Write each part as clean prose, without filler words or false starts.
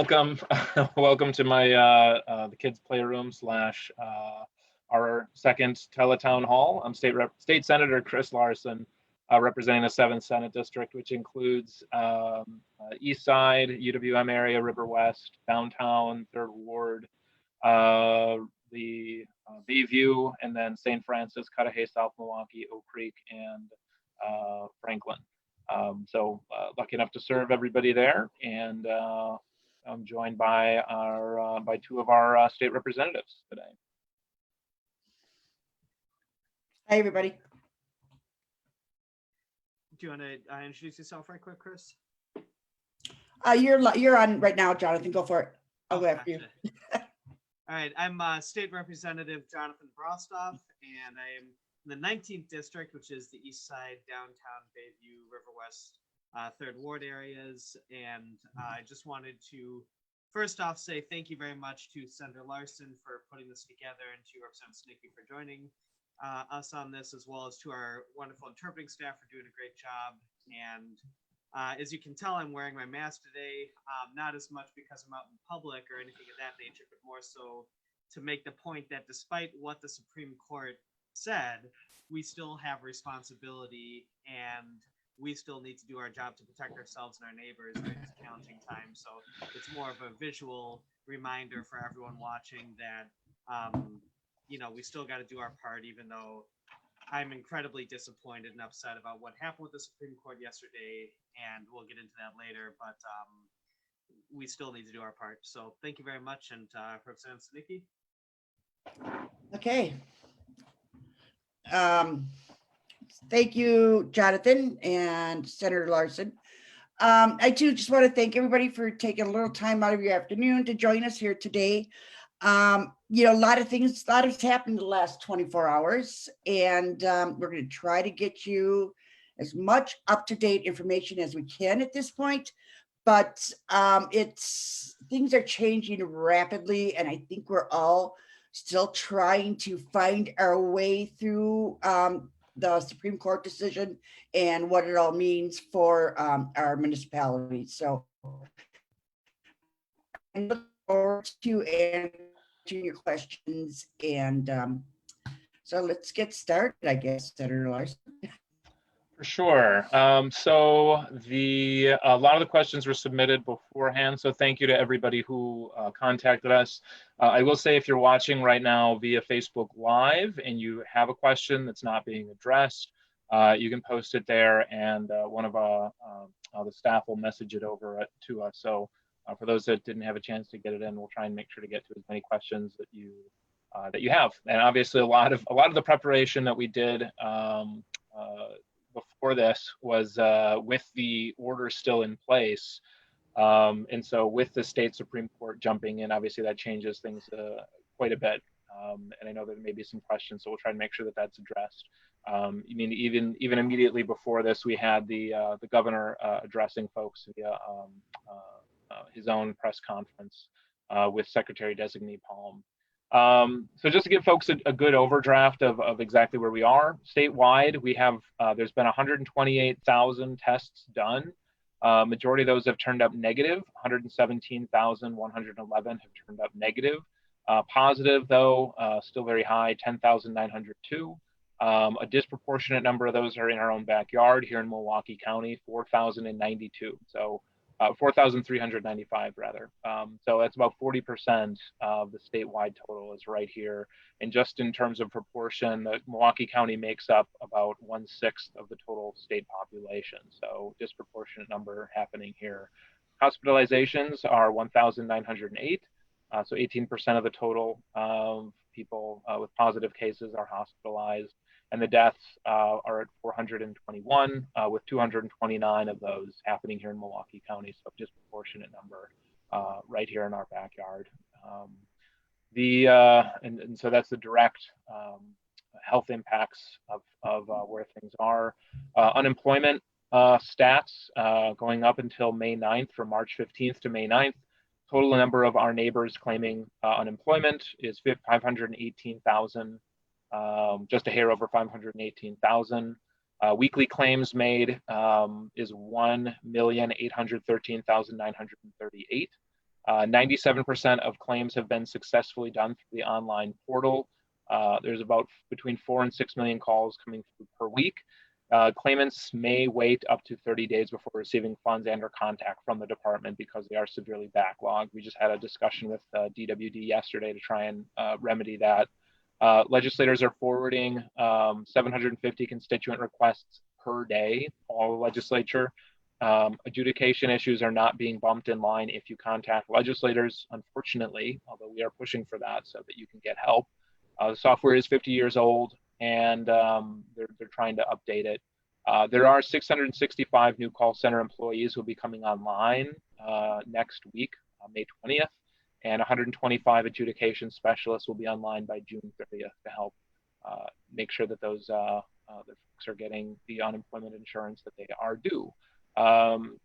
welcome, welcome to my the kids' playroom slash our second teletown hall. I'm State Senator Chris Larson, representing the 7th Senate District, which includes East Side, UWM area, River West, downtown, Third Ward, the Bayview, and then St. Francis, Cudahy, South Milwaukee, Oak Creek, and Franklin. So lucky enough to serve everybody there, and I'm joined by by two of our state representatives today. Hi, everybody. Do you want to introduce yourself right quick, Chris? You're on right now, Jonathan. Go for it. I'll go after you. All right, I'm State Representative Jonathan Brostoff, and I am in the 19th District, which is the East Side, Downtown, Bayview, River West, Third Ward areas. And I just wanted to first off say thank you very much to Senator Larson for putting this together, and to Representative Sinicki for joining us on this, as well as to our wonderful interpreting staff for doing a great job. And as you can tell, I'm wearing my mask today, not as much because I'm out in public or anything of that nature, but more so to make the point that despite what the Supreme Court said, we still have responsibility, and we still need to do our job to protect ourselves and our neighbors during this challenging time. So it's more of a visual reminder for everyone watching that, we still got to do our part, even though I'm incredibly disappointed and upset about what happened with the Supreme Court yesterday, and we'll get into that later, but we still need to do our part. So thank you very much, and Representative Sinicki. Okay. Thank you, Jonathan and Senator Larson. I too just want to thank everybody for taking a little time out of your afternoon to join us here today. A lot has happened in the last 24 hours, and we're going to try to get you as much up-to-date information as we can at this point. But things are changing rapidly, and I think we're all still trying to find our way through the Supreme Court decision and what it all means for our municipalities. So I look forward to answering your questions, and so let's get started, I guess, Senator Larson. For sure. So a lot of the questions were submitted beforehand, so thank you to everybody who contacted us. I will say, if you're watching right now via Facebook Live and you have a question that's not being addressed, you can post it there, and one of the staff will message it over to us. So for those that didn't have a chance to get it in, we'll try and make sure to get to as many questions that you have. And obviously, a lot of the preparation that we did before this was with the order still in place, and so with the state Supreme Court jumping in, obviously that changes things quite a bit. And I know there may be some questions, so we'll try and make sure that that's addressed. Even immediately before this, we had the governor addressing folks via his own press conference with Secretary Designee Palm. So just to give folks a good overdraft of exactly where we are statewide, we have there's been 128,000 tests done. Majority of those have turned up negative. 117,111 have turned up negative. Positive, though, still very high, 10,902. A disproportionate number of those are in our own backyard here in Milwaukee County, 4,092. So 4,395 rather. So that's about 40% of the statewide total is right here. And just in terms of proportion, Milwaukee County makes up about 1/6 of the total state population. So disproportionate number happening here. Hospitalizations are 1,908. So 18% of the total of people with positive cases are hospitalized. And the deaths are at 421, with 229 of those happening here in Milwaukee County, so a disproportionate number right here in our backyard. And so that's the direct health impacts of where things are. Unemployment stats going up until May 9th, from March 15th to May 9th. Total number of our neighbors claiming unemployment is 518,000. Just a hair over 518,000. Weekly claims made is 1,813,938. 97% of claims have been successfully done through the online portal. There's about between 4 and 6 million calls coming through per week. Claimants may wait up to 30 days before receiving funds and or contact from the department because they are severely backlogged. We just had a discussion with DWD yesterday to try and remedy that. Legislators are forwarding 750 constituent requests per day, all the legislature. Adjudication issues are not being bumped in line if you contact legislators, unfortunately, although we are pushing for that so that you can get help. The software is 50 years old, and they're trying to update it. There are 665 new call center employees who will be coming online next week, May 20th, and 125 adjudication specialists will be online by June 30th to help make sure that those the folks are getting the unemployment insurance that they are due.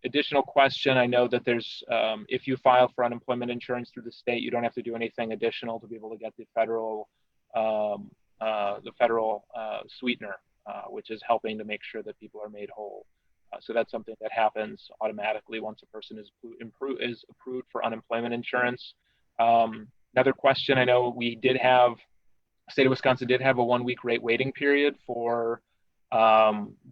Additional question, I know that there's, if you file for unemployment insurance through the state, you don't have to do anything additional to be able to get the federal sweetener, which is helping to make sure that people are made whole. So that's something that happens automatically once a person is approved for unemployment insurance. Another question, I know we did have, state of Wisconsin did have a 1 week rate waiting period for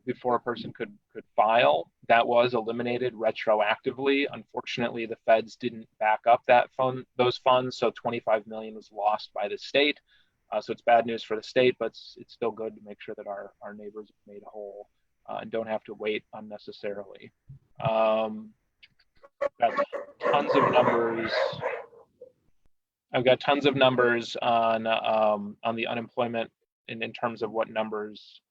before a person could file. That was eliminated retroactively. Unfortunately, the feds didn't back up those funds, so 25 million was lost by the state. So it's bad news for the state, but it's still good to make sure that our neighbors are made whole and don't have to wait unnecessarily. Got tons of numbers. I've got tons of numbers on the unemployment in terms of what numbers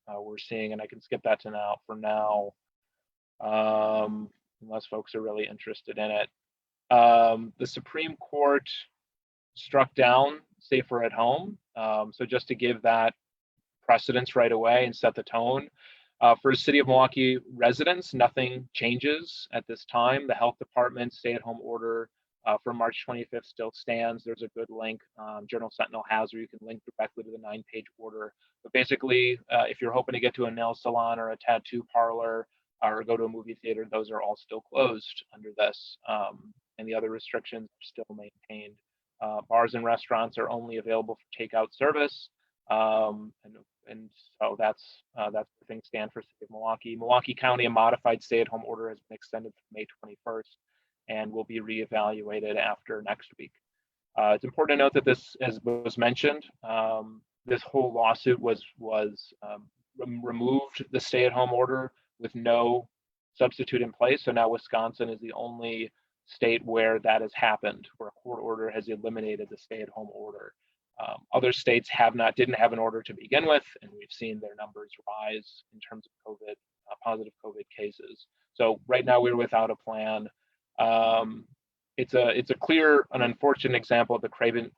we're seeing, and I can skip that for now, unless folks are really interested in it. The Supreme Court struck down Safer at Home, so just to give that precedence right away and set the tone. For the City of Milwaukee residents, nothing changes at this time. The health department's stay-at-home order for March 25th still stands. There's a good link Journal Sentinel has where you can link directly to the 9-page order. But basically, if you're hoping to get to a nail salon or a tattoo parlor or go to a movie theater, those are all still closed under this. And the other restrictions are still maintained. Bars and restaurants are only available for takeout service. And so that's where things stand for City of Milwaukee. Milwaukee County, a modified stay-at-home order has been extended to May 21st and will be reevaluated after next week. It's important to note that this, as was mentioned, this whole lawsuit removed the stay-at-home order with no substitute in place. So now Wisconsin is the only state where that has happened, where a court order has eliminated the stay-at-home order. Other states didn't have an order to begin with, and we've seen their numbers rise in terms of COVID, positive COVID cases. So right now we're without a plan. It's a clear and unfortunate example of the craven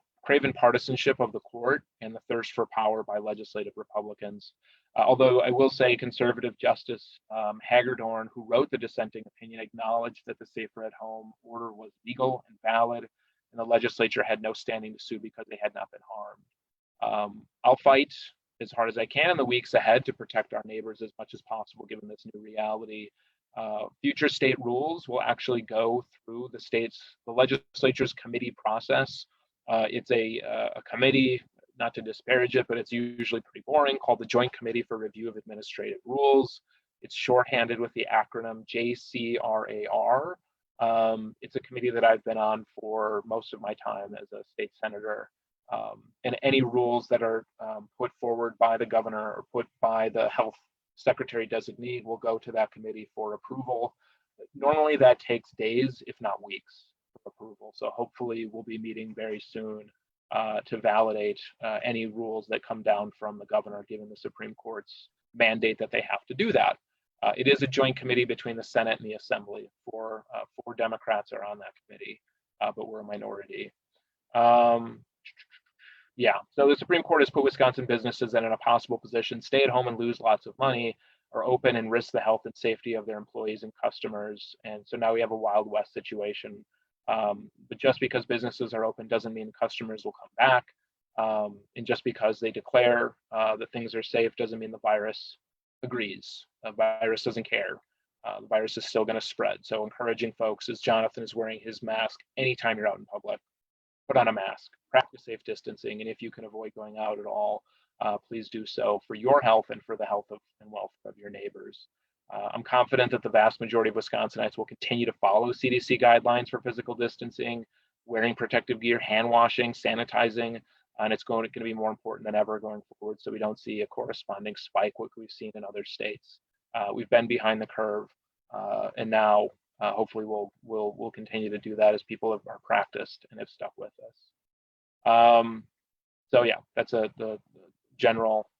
partisanship of the court and the thirst for power by legislative Republicans. Although I will say conservative Justice Hagedorn, who wrote the dissenting opinion, acknowledged that the Safer at Home order was legal and valid, and the legislature had no standing to sue because they had not been harmed. I'll fight as hard as I can in the weeks ahead to protect our neighbors as much as possible, given this new reality. Future state rules will actually go through the legislature's committee process. It's a committee, not to disparage it, but it's usually pretty boring, called the Joint Committee for Review of Administrative Rules. It's shorthanded with the acronym JCRAR. It's a committee that I've been on for most of my time as a state senator. And any rules that are put forward by the governor or put by the health secretary designee will go to that committee for approval. Normally that takes days, if not weeks, for approval. So hopefully we'll be meeting very soon to validate any rules that come down from the governor, given the Supreme Court's mandate that they have to do that. It is a joint committee between the Senate and the Assembly. Four Democrats are on that committee, but we're a minority. Yeah, so the Supreme Court has put Wisconsin businesses in an impossible position, stay at home and lose lots of money, or open and risk the health and safety of their employees and customers. And so now we have a Wild West situation. But just because businesses are open doesn't mean customers will come back. And just because they declare that things are safe doesn't mean the virus agrees. The virus doesn't care. the virus is still going to spread. So encouraging folks, as Jonathan is wearing his mask anytime you're out in public, put on a mask, practice safe distancing, and if you can avoid going out at all, please do so for your health and for the health of and wealth of your neighbors. I'm confident that the vast majority of Wisconsinites will continue to follow CDC guidelines for physical distancing, wearing protective gear, hand washing, sanitizing, and it's going to be more important than ever going forward, so we don't see a corresponding spike like we've seen in other states. We've been behind the curve, and now hopefully we'll continue to do that as people are practiced and have stuck with us. So yeah, that's the general,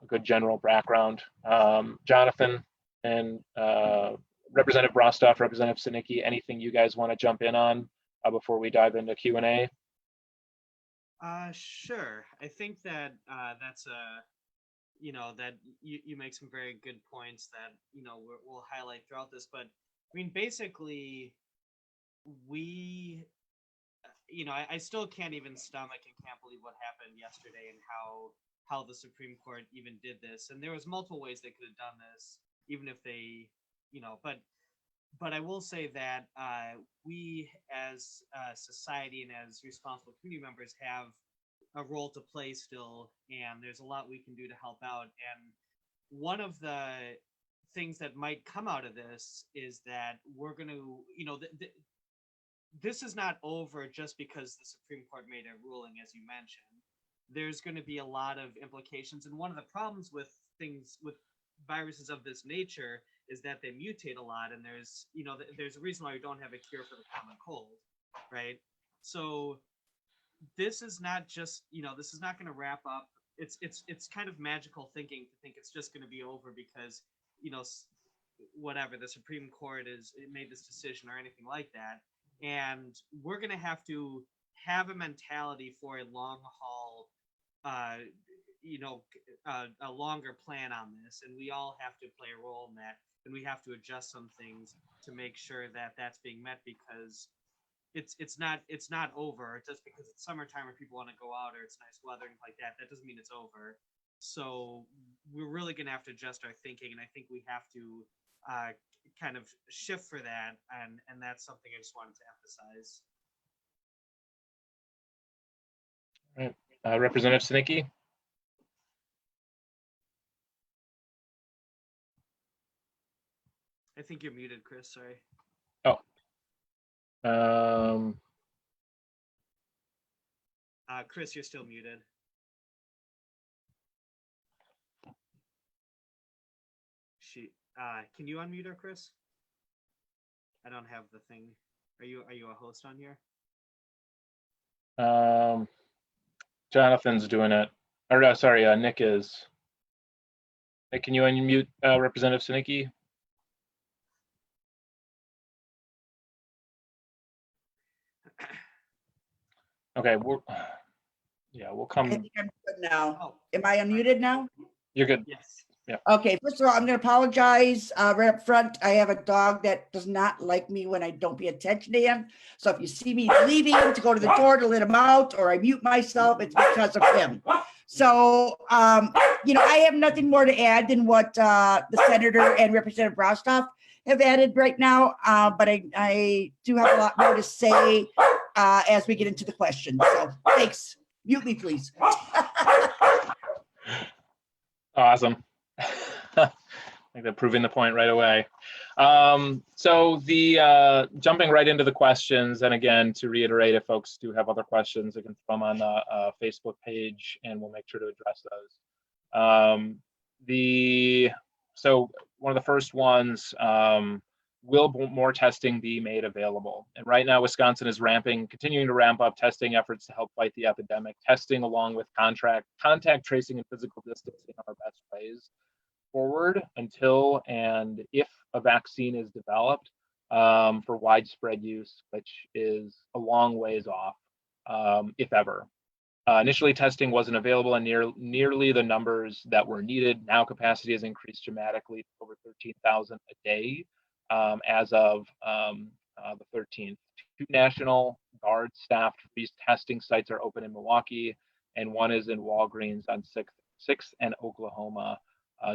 good general background. Jonathan and Representative Brostoff, Representative Sinicki, anything you guys want to jump in on before we dive into Q&A? Sure. I think that that's a, that you make some very good points that, we'll highlight throughout this. But I mean, basically, we, I still can't even stomach and can't believe what happened yesterday and how the Supreme Court even did this. And there was multiple ways they could have done this, even if they, but I will say that we as a society and as responsible community members have a role to play still, and there's a lot we can do to help out. And one of the things that might come out of this is that we're going to, this is not over just because the Supreme Court made a ruling, as you mentioned. There's going to be a lot of implications. And one of the problems with things, with viruses of this nature, is that they mutate a lot, and there's a reason why we don't have a cure for the common cold, right? So this is not just, this is not going to wrap up. It's kind of magical thinking to think it's just going to be over because, whatever, the Supreme Court made this decision or anything like that. And we're going to have a mentality for a long haul, a longer plan on this, and we all have to play a role in that. And we have to adjust some things to make sure that that's being met, because it's not over just because it's summertime or people want to go out or it's nice weather and like that. That doesn't mean it's over. So we're really going to have to adjust our thinking, and I think we have to kind of shift for that, and that's something I just wanted to emphasize. All right, Representative Sinicki. I think you're muted, Chris. Sorry. Oh. Chris, you're still muted. Can you unmute her, Chris? I don't have the thing. Are you a host on here? Jonathan's doing it. Or sorry, Nick is. Nick, can you unmute Representative Sinicki? Okay, we'll come. I think I'm good now. Oh, am I unmuted now? You're good. Yes. Yeah. Okay, first of all, I'm going to apologize right up front. I have a dog that does not like me when I don't pay attention to him. So if you see me leaving to go to the door to let him out, or I mute myself, it's because of him. So, I have nothing more to add than what the Senator and Representative Brostoff have added right now. But I do have a lot more to say as we get into the questions. So thanks. Mute me, please. Awesome. I think they're proving the point right away. So the jumping right into the questions, and again, to reiterate, if folks do have other questions, they can throw them on the Facebook page, and we'll make sure to address those. So one of the first ones, will more testing be made available? And right now, Wisconsin is continuing to ramp up testing efforts to help fight the epidemic. Testing, along with contact tracing and physical distancing, are our best ways forward until and if a vaccine is developed for widespread use, which is a long ways off, if ever. Initially, testing wasn't available in nearly the numbers that were needed. Now capacity has increased dramatically to over 13,000 a day as of the 13th. 2 National Guard staffed testing sites are open in Milwaukee, and one is in Walgreens on 6th and Oklahoma.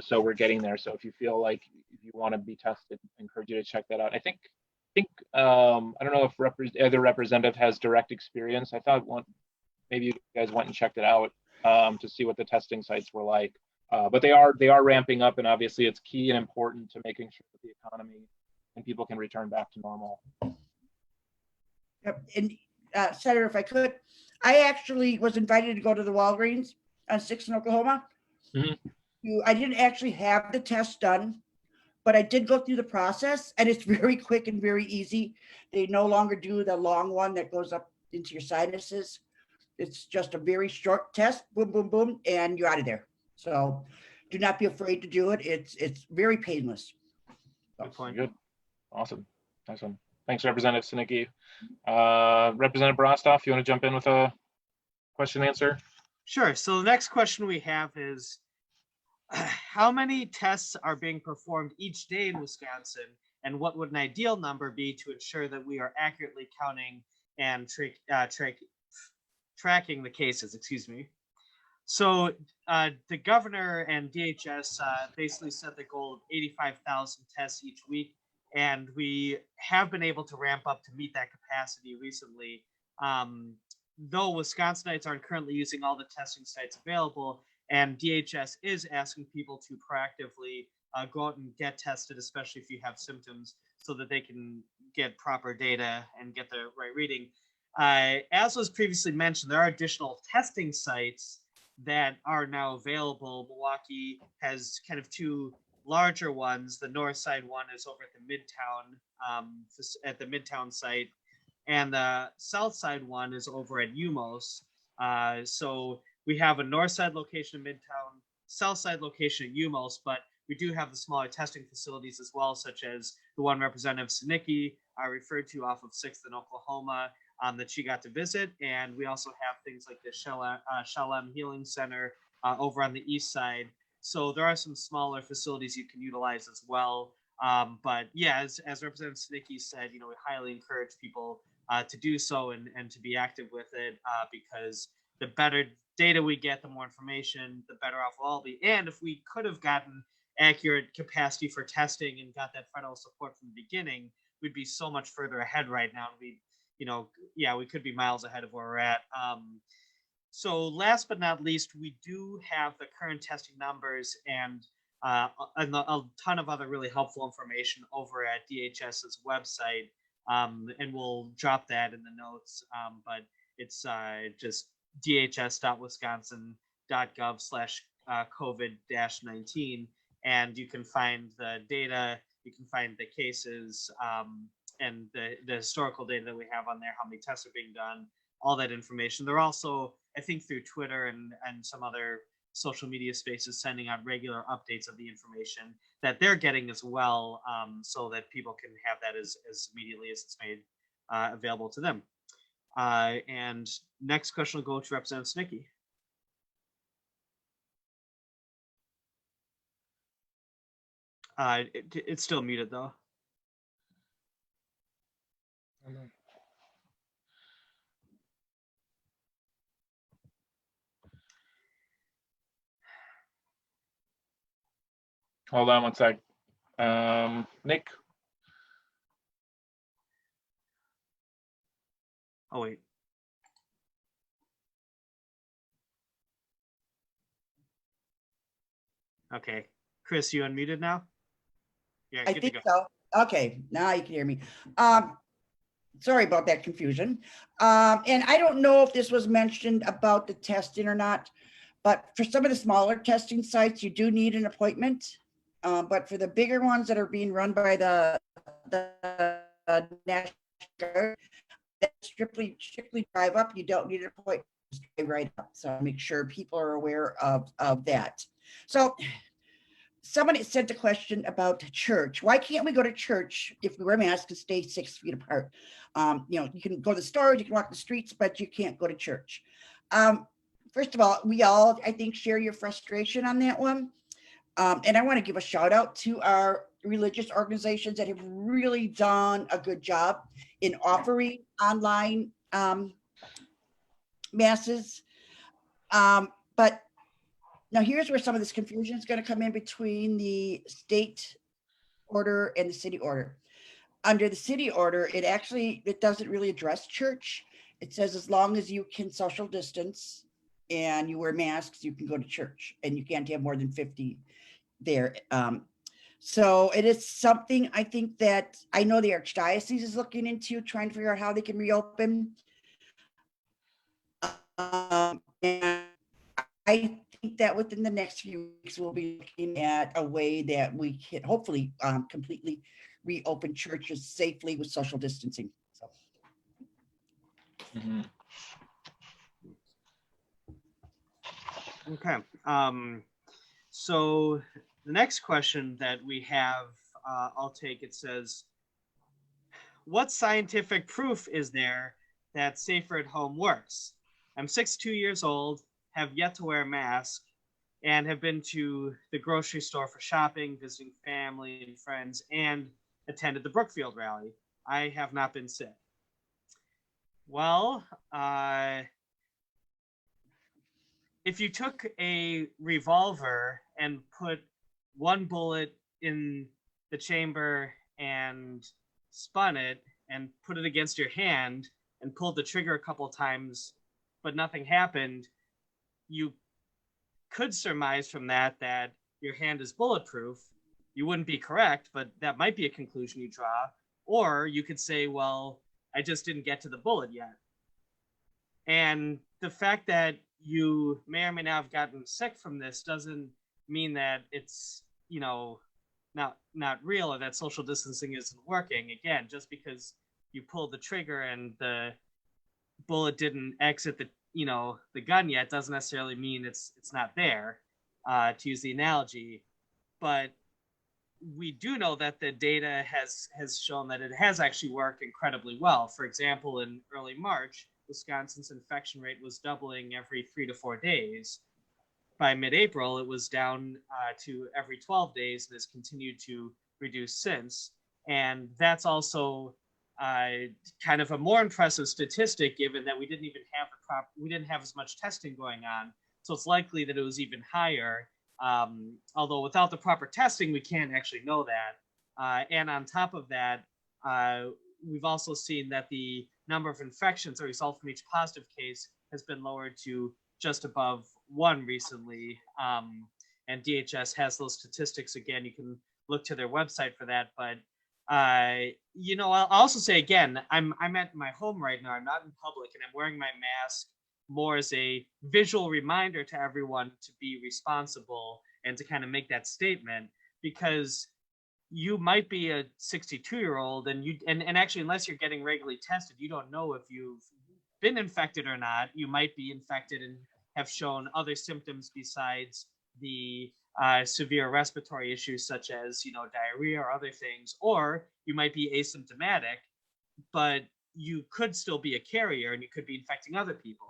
So we're getting there. So if you feel like if you want to be tested, I encourage you to check that out. I think I don't know if other representative has direct experience. I thought maybe you guys went and checked it out to see what the testing sites were like. But they are ramping up, and obviously it's key and important to making sure that the economy and people can return back to normal. Yep. And Senator, if I could, I actually was invited to go to the Walgreens on 6th in Oklahoma. I didn't actually have the test done, but I did go through the process, and it's very quick and very easy. They no longer do the long one that goes up into your sinuses. It's just a very short test, boom, boom, boom, and you're out of there. So do not be afraid to do it. It's very painless. Good point. Good. Awesome. Nice one. Thanks, Representative Sinicki. Representative Brostoff, you want to jump in with a question answer? Sure. So the next question we have is, how many tests are being performed each day in Wisconsin, and what would an ideal number be to ensure that we are accurately counting and tracking the cases? Excuse me. So the governor and DHS basically set the goal of 85,000 tests each week, and we have been able to ramp up to meet that capacity recently. Though Wisconsinites aren't currently using all the testing sites available, and DHS is asking people to proactively go out and get tested, especially if you have symptoms, so that they can get proper data and get the right reading. As was previously mentioned, there are additional testing sites that are now available. Milwaukee has kind of two larger ones. The north side one is over at the Midtown site, and the south side one is over at UMOS. So we have a north side location in Midtown, south side location at UMOS, but we do have the smaller testing facilities as well, such as the one Representative Sinicki referred to off of 6th in Oklahoma that she got to visit. And we also have things like the Shalem Healing Center over on the east side. So there are some smaller facilities you can utilize as well. But yeah, as Representative Sinicki said, we highly encourage people to do so and to be active with it because the better data we get, the more information, the better off we'll all be. And if we could have gotten accurate capacity for testing and got that federal support from the beginning, we'd be so much further ahead right now. We could be miles ahead of where we're at. So last but not least, we do have the current testing numbers and a ton of other really helpful information over at DHS's website. And we'll drop that in the notes, but it's just dhs.wisconsin.gov/COVID-19. And you can find the data, you can find the cases, and the historical data that we have on there, how many tests are being done, all that information. They're also, I think, through Twitter and some other social media spaces, sending out regular updates of the information that they're getting as well, so that people can have that as immediately as it's made available to them. And next question will go to Representative Sinicki. It's still muted though. Hold on one sec. Nick. Oh, wait. Okay. Chris, you unmuted now? Yeah, I think so. Okay, now you can hear me. Sorry about that confusion. And I don't know if this was mentioned about the testing or not, but for some of the smaller testing sites, you do need an appointment. But for the bigger ones that are being run by the National Guard, strictly drive up, you don't need an appointment, just drive right up. So make sure people are aware of that. So somebody sent a question about church. Why can't we go to church if we wear masks and stay 6 feet apart? You can go to the stores, you can walk the streets, but you can't go to church. First of all, we all, I think, share your frustration on that one. And I want to give a shout out to our religious organizations that have really done a good job in offering online masses. But Now, here's where some of this confusion is going to come in between the state order and the city order. Under the city order, it doesn't really address church. It says as long as you can social distance and you wear masks, you can go to church, and you can't have more than 50 there. So it is something I think that I know the Archdiocese is looking into, trying to figure out how they can reopen. And I think that within the next few weeks, we'll be looking at a way that we can hopefully completely reopen churches safely with social distancing. So. Mhm. Okay. So the next question that we have, I'll take, it says, what scientific proof is there that safer at home works? I'm 62 years old, have yet to wear a mask, and have been to the grocery store for shopping, visiting family and friends, and attended the Brookfield rally. I have not been sick. Well, if you took a revolver and put one bullet in the chamber and spun it and put it against your hand and pulled the trigger a couple times, but nothing happened, you could surmise from that that your hand is bulletproof. You wouldn't be correct, but that might be a conclusion you draw. Or you could say, well, I just didn't get to the bullet yet. And the fact that you may or may not have gotten sick from this doesn't mean that it's, not real, or that social distancing isn't working. Again, just because you pulled the trigger and the bullet didn't exit the gun yet doesn't necessarily mean it's not there, to use the analogy. But we do know that the data has shown that it has actually worked incredibly well. For example, in early March, Wisconsin's infection rate was doubling every 3 to 4 days. By mid-April, it was down to every 12 days and has continued to reduce since. And that's also kind of a more impressive statistic, given that we didn't have as much testing going on. So it's likely that it was even higher. Although without the proper testing, we can't actually know that. And on top of that, we've also seen that the number of infections that result from each positive case has been lowered to just above 1 recently. And DHS has those statistics. Again, you can look to their website for that. But I'll also say again, I'm at my home right now. I'm not in public, and I'm wearing my mask more as a visual reminder to everyone to be responsible and to kind of make that statement, because you might be a 62-year-old and actually, unless you're getting regularly tested, you don't know if you've been infected or not. You might be infected and have shown other symptoms besides the severe respiratory issues, such as diarrhea or other things, or you might be asymptomatic, but you could still be a carrier and you could be infecting other people.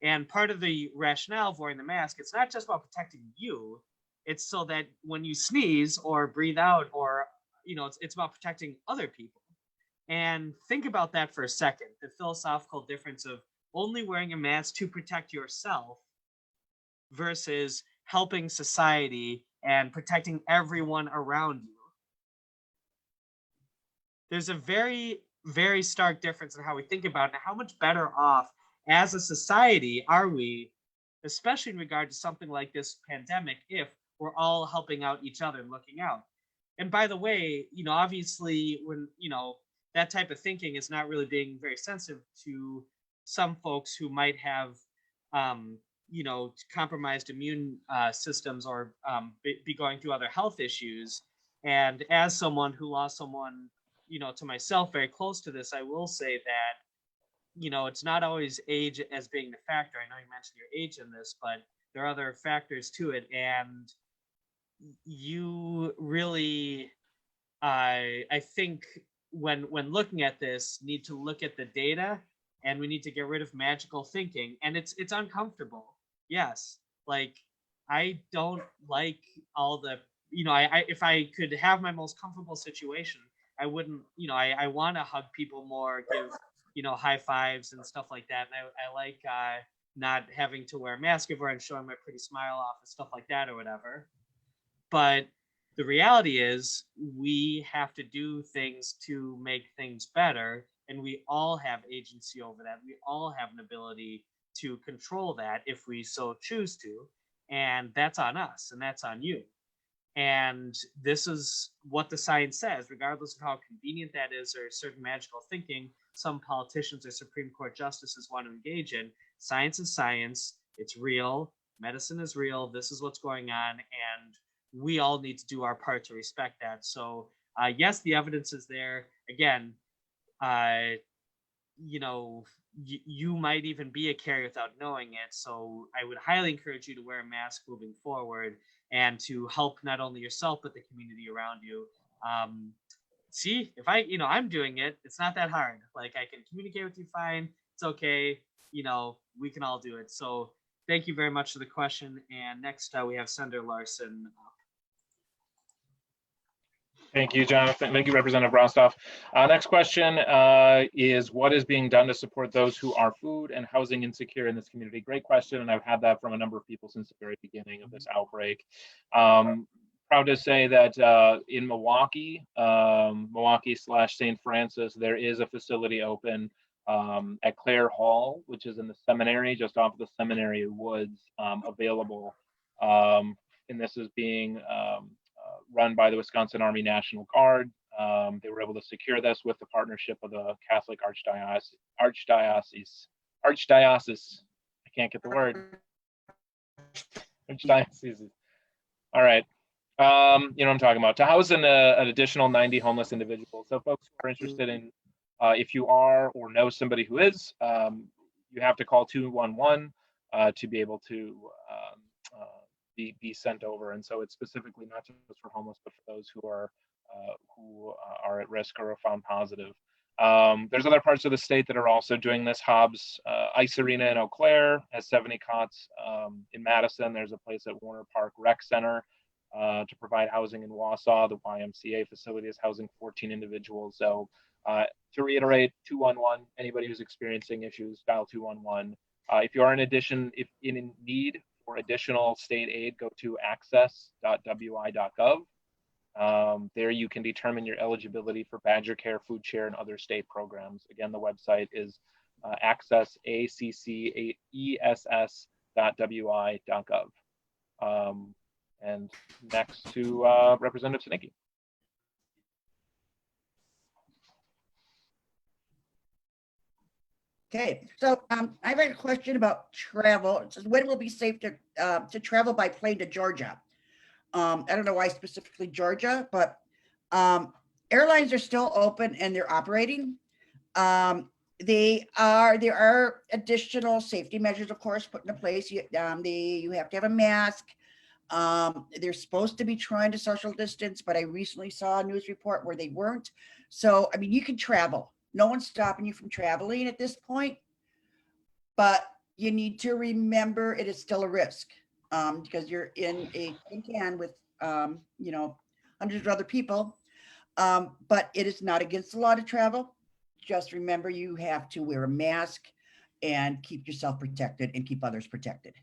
And part of the rationale of wearing the mask, it's not just about protecting you, it's so that when you sneeze or breathe out, or it's about protecting other people. And think about that for a second, the philosophical difference of only wearing a mask to protect yourself versus helping society and protecting everyone around you. There's a very, very stark difference in how we think about it and how much better off as a society are we, especially in regard to something like this pandemic, if we're all helping out each other and looking out. And by the way, obviously when, that type of thinking is not really being very sensitive to some folks who might have, compromised immune systems or be going through other health issues. And as someone who lost someone, to myself very close to this, I will say that, it's not always age as being the factor. I know you mentioned your age in this, but there are other factors to it. And you really, I think when looking at this, need to look at the data, and we need to get rid of magical thinking. And it's uncomfortable. Yes. Like, I don't like all the, I if I could have my most comfortable situation, I wouldn't, I want to hug people more, give, high fives and stuff like that. And I like not having to wear a mask everywhere and showing my pretty smile off and stuff like that or whatever. But the reality is we have to do things to make things better, and we all have agency over that. We all have an ability to control that if we so choose to, and that's on us and that's on you. And this is what the science says, regardless of how convenient that is or certain magical thinking some politicians or Supreme Court justices want to engage in. Science is science. It's real. Medicine is real. This is what's going on. And we all need to do our part to respect that. So, yes, the evidence is there. Again, you might even be a carrier without knowing it. So I would highly encourage you to wear a mask moving forward and to help not only yourself, but the community around you. See, if I'm doing it, it's not that hard. Like, I can communicate with you fine. It's okay. We can all do it. So thank you very much for the question. And next we have Senator Larson. Thank you, Jonathan. Thank you, Representative Brostoff. Next question is, what is being done to support those who are food and housing insecure in this community? Great question, and I've had that from a number of people since the very beginning of this outbreak. Proud to say that in Milwaukee, Milwaukee/St. Francis, there is a facility open at Clare Hall, which is in the seminary, just off of the Seminary Woods, available. And this is being run by the Wisconsin Army National Guard. They were able to secure this with the partnership of the Catholic Archdiocese. I can't get the word. Archdiocese. All right. You know what I'm talking about. To house an additional 90 homeless individuals. So folks who are interested in, if you are or know somebody who is, you have to call 211 to be able to be sent over. And so it's specifically not just for homeless, but for those who are at risk or are found positive. There's other parts of the state that are also doing this. Hobbs Ice Arena in Eau Claire has 70 cots. In Madison, there's a place at Warner Park Rec Center to provide housing. In Wausau, the YMCA facility is housing 14 individuals. So to reiterate, 211, anybody who's experiencing issues, dial 211. If you are if in need for additional state aid, go to access.wi.gov. There you can determine your eligibility for Badger Care, Food Share, and other state programs. Again, the website is access.wi.gov. And next to Representative Sinicki. Okay, so I have a question about travel. It says, when will it be safe to travel by plane to Georgia? I don't know why specifically Georgia, but airlines are still open and they're operating. There are additional safety measures, of course, put into place. You have to have a mask. They're supposed to be trying to social distance, but I recently saw a news report where they weren't. So, I mean, you can travel. No one's stopping you from traveling at this point, but you need to remember it is still a risk because you're in a can with, hundreds of other people, but it is not against the law to travel. Just remember you have to wear a mask and keep yourself protected and keep others protected.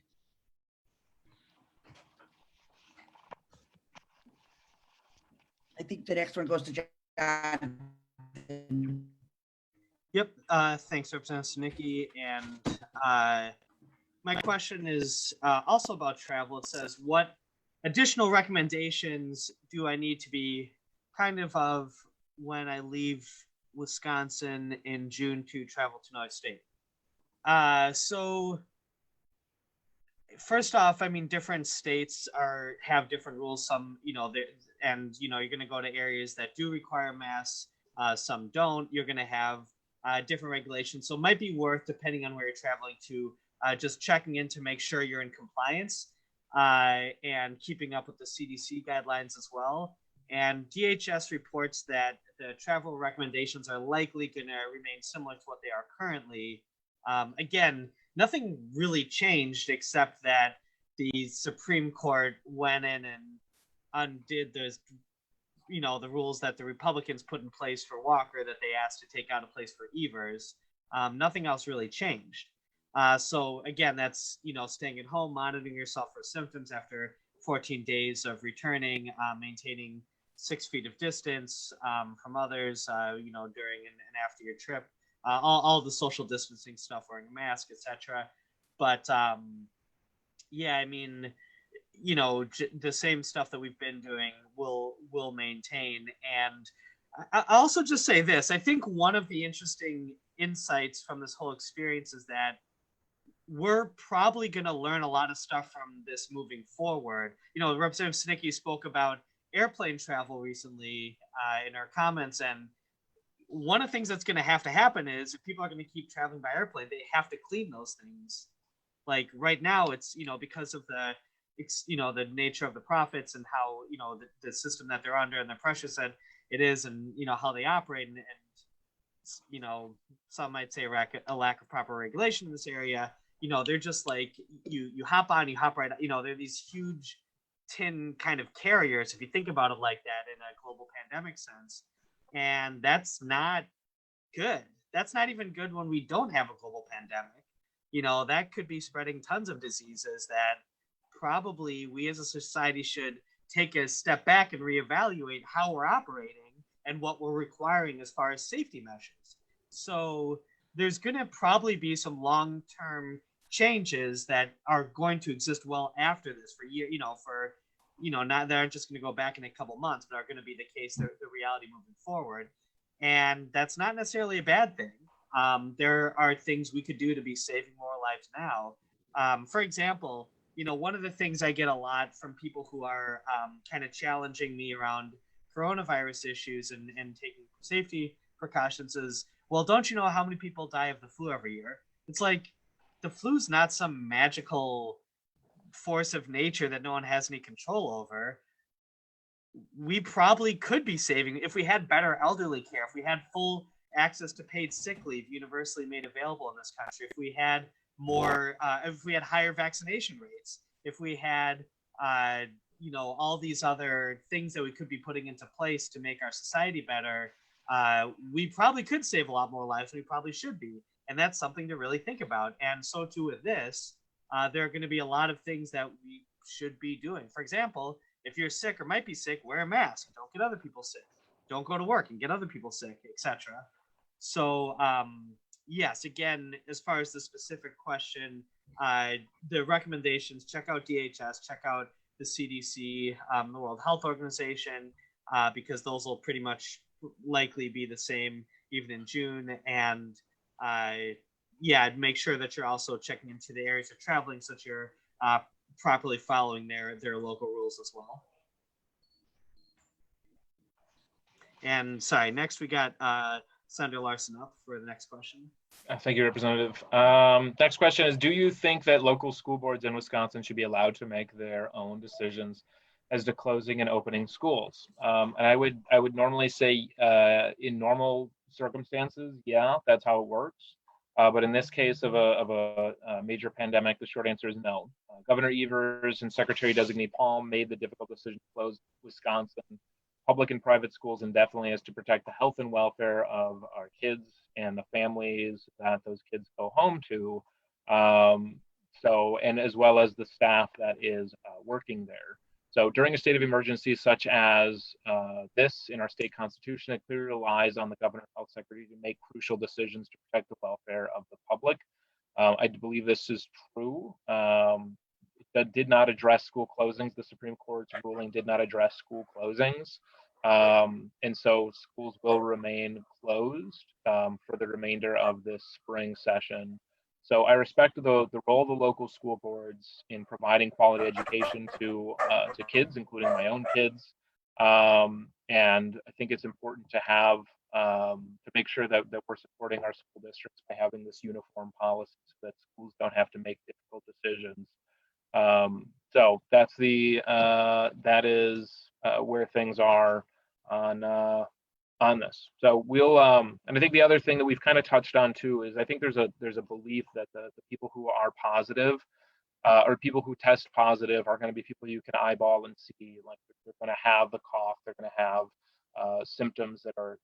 I think the next one goes to John. Yep. Thanks, Representative Sinicki. And my question is also about travel. It says, what additional recommendations do I need to be kind of when I leave Wisconsin in June to travel to another state? So first off, I mean, different states have different rules. Some, you're going to go to areas that do require masks. Some don't. You're going to have different regulations. So it might be worth, depending on where you're traveling to, just checking in to make sure you're in compliance and keeping up with the CDC guidelines as well. And DHS reports that the travel recommendations are likely going to remain similar to what they are currently. Again, nothing really changed except that the Supreme Court went in and undid the rules that the Republicans put in place for Walker that they asked to take out of place for Evers. Nothing else really changed. So again, that's, staying at home, monitoring yourself for symptoms after 14 days of returning, maintaining 6 feet of distance from others, during and after your trip, all the social distancing stuff, wearing a mask, etc. But yeah, I mean, the same stuff that we've been doing will maintain. And I'll also just say this: I think one of the interesting insights from this whole experience is that we're probably going to learn a lot of stuff from this moving forward. Representative Sinicki spoke about airplane travel recently in our comments, and one of the things that's going to happen is if people are going to keep traveling by airplane, they have to clean those things. Like right now, it's because of the nature of the profits and how the system that they're under and the pressures that it is, and how they operate, and some might say a lack of proper regulation in this area. They're just like you hop on, you hop right. They're these huge tin kind of carriers, if you think about it like that in a global pandemic sense, and that's not good. That's not even good when we don't have a global pandemic. That could be spreading tons of diseases that probably we as a society should take a step back and reevaluate how we're operating and what we're requiring as far as safety measures. So there's going to probably be some long-term changes that are going to exist well after this not that aren't just going to go back in a couple months, but are going to be the case, the reality moving forward. And that's not necessarily a bad thing. There are things we could do to be saving more lives now. For example, one of the things I get a lot from people who are kind of challenging me around coronavirus issues and taking safety precautions is, well, don't you know how many people die of the flu every year? It's like, the flu's not some magical force of nature that no one has any control over. We probably could be saving if we had better elderly care, if we had full access to paid sick leave universally made available in this country, if we had if we had higher vaccination rates, if we had all these other things that we could be putting into place to make our society better, we probably could save a lot more lives than we probably should be. And that's something to really think about. And so too with this, there are going to be a lot of things that we should be doing. For example, if you're sick or might be sick, wear a mask. Don't get other people sick. Don't go to work and get other people sick, etc. So yes, again, as far as the specific question, the recommendations, check out DHS, check out the CDC, the World Health Organization, because those will pretty much likely be the same even in June. And make sure that you're also checking into the areas you're traveling so that you're properly following their local rules as well. And sorry, next we got Senator Larson up for the next question. Thank you, Representative. Next question is, do you think that local school boards in Wisconsin should be allowed to make their own decisions as to closing and opening schools? And I would normally say in normal circumstances, yeah, that's how it works. But in this case of a major pandemic, the short answer is no. Governor Evers and Secretary Designee Palm made the difficult decision to close Wisconsin public and private schools indefinitely as to protect the health and welfare of our kids and the families that those kids go home to. And as well as the staff that is working there. So during a state of emergency such as this in our state constitution, it clearly relies on the governor and health secretary to make crucial decisions to protect the welfare of the public. I believe this is true. That did not address school closings. The Supreme Court's ruling did not address school closings. And so schools will remain closed for the remainder of this spring session. So I respect the role of the local school boards in providing quality education to kids, including my own kids. And I think it's important to have to make sure that we're supporting our school districts by having this uniform policy so that schools don't have to make difficult decisions. So that's that is where things are on this. So we'll and I think the other thing that we've kind of touched on too is I think there's a belief that the people who are positive or people who test positive are going to be people you can eyeball and see, like they're going to have the cough, they're going to have symptoms that are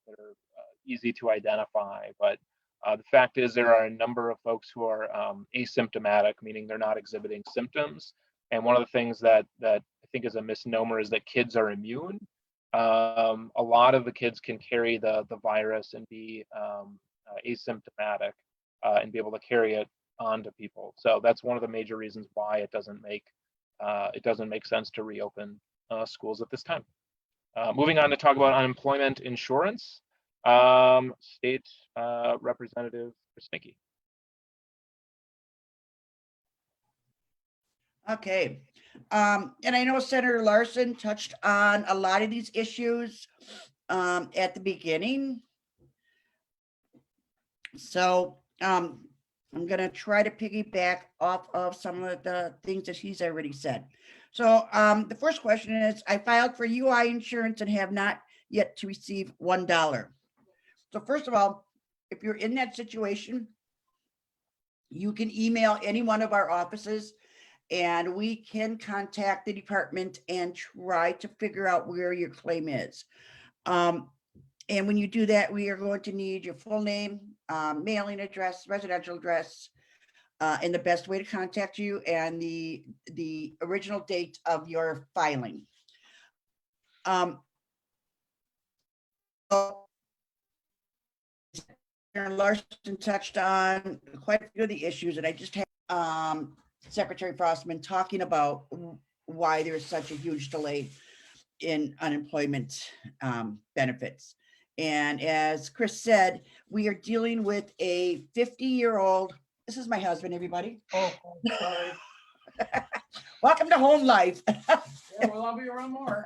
easy to identify. But The fact is there are a number of folks who are asymptomatic, meaning they're not exhibiting symptoms. And one of the things that I think is a misnomer is that kids are immune. A lot of the kids can carry the virus and be asymptomatic and be able to carry it on to people. So that's one of the major reasons why it doesn't make sense to reopen schools at this time. Moving on to talk about unemployment insurance, State Representative Sinicki. Okay. And I know Senator Larson touched on a lot of these issues at the beginning. So I'm going to try to piggyback off of some of the things that he's already said. So the first question is, I filed for UI insurance and have not yet to receive $1. So first of all, if you're in that situation, you can email any one of our offices and we can contact the department and try to figure out where your claim is. And when you do that, we are going to need your full name, mailing address, residential address, and the best way to contact you and the original date of your filing. Larson touched on quite a few of the issues, and I just had Secretary Frostman talking about why there's such a huge delay in unemployment benefits. And as Chris said, we are dealing with a 50-year-old. This is my husband, everybody. Oh, sorry. Welcome to home life. Yeah, well, I'll be around more.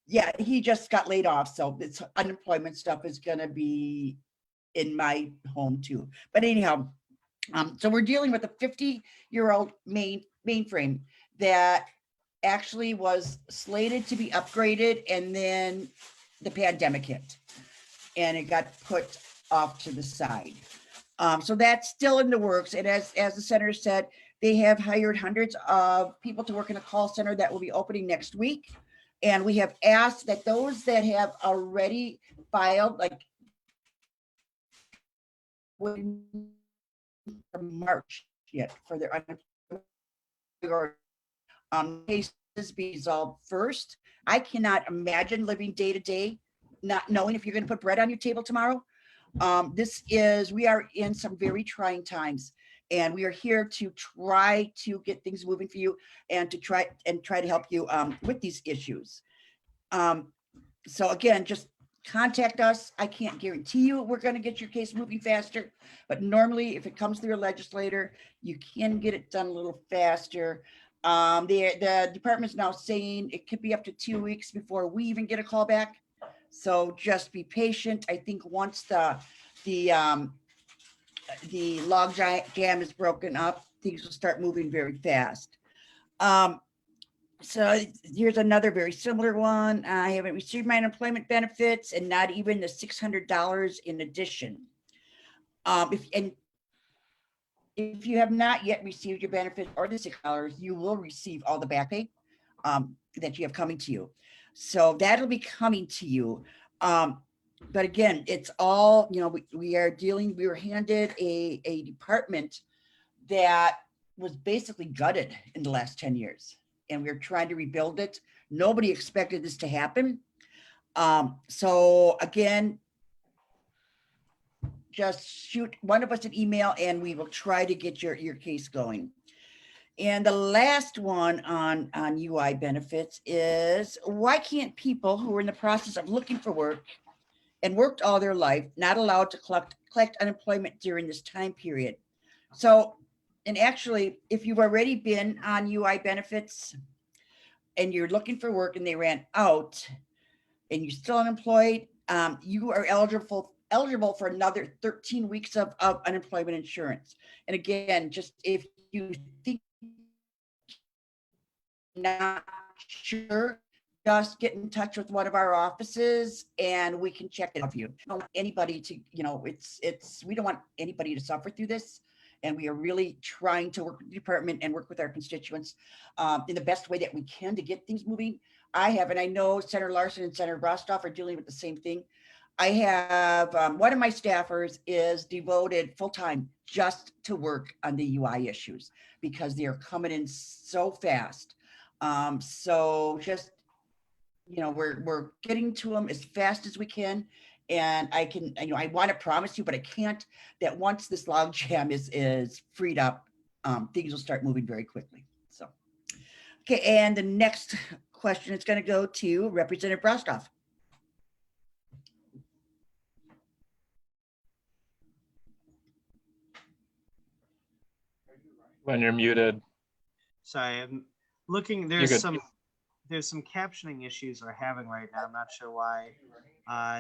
Yeah, he just got laid off, so this unemployment stuff is going to be in my home too. But anyhow, so we're dealing with a 50-year-old mainframe that actually was slated to be upgraded, and then the pandemic hit and it got put off to the side. So that's still in the works. And as the senator said, they have hired hundreds of people to work in a call center that will be opening next week. And we have asked that those that have already filed, like March yet for their cases be resolved first. I cannot imagine living day to day not knowing if you're going to put bread on your table tomorrow. We are in some very trying times, and we are here to try to get things moving for you and to try to help you with these issues. So again, just contact us. I can't guarantee you we're going to get your case moving faster, but normally if it comes through a legislator, you can get it done a little faster. The department's now saying it could be up to 2 weeks before we even get a call back. So just be patient. I think once the log jam is broken up, things will start moving very fast. So here's another very similar one. I haven't received my unemployment benefits and not even the $600 in addition. If you have not yet received your benefit or the $6, you will receive all the back pay that you have coming to you. So that'll be coming to you. But again, it's all, we were handed a department that was basically gutted in the last 10 years. And we're trying to rebuild it. Nobody expected this to happen. So again, just shoot one of us an email and we will try to get your case going. And the last one on UI benefits is, why can't people who are in the process of looking for work and worked all their life not allowed to collect unemployment during this time period? So, and actually, if you've already been on UI benefits and you're looking for work and they ran out and you're still unemployed, you are eligible for another 13 weeks of unemployment insurance. And again, just if you think not sure, just get in touch with one of our offices and we can check it out for you. I don't want anybody to, we don't want anybody to suffer through this. And we are really trying to work with the department and work with our constituents in the best way that we can to get things moving. And I know Senator Larson and Senator Brostoff are dealing with the same thing. I have one of my staffers is devoted full-time just to work on the UI issues because they are coming in so fast. So just, we're getting to them as fast as we can. And I can, I want to promise you, but I can't, that once this log jam is freed up, things will start moving very quickly. So, okay. And the next question is going to go to Representative Brostoff. When you're muted. Sorry, I'm looking. You're good. There's some captioning issues we're having right now. I'm not sure why.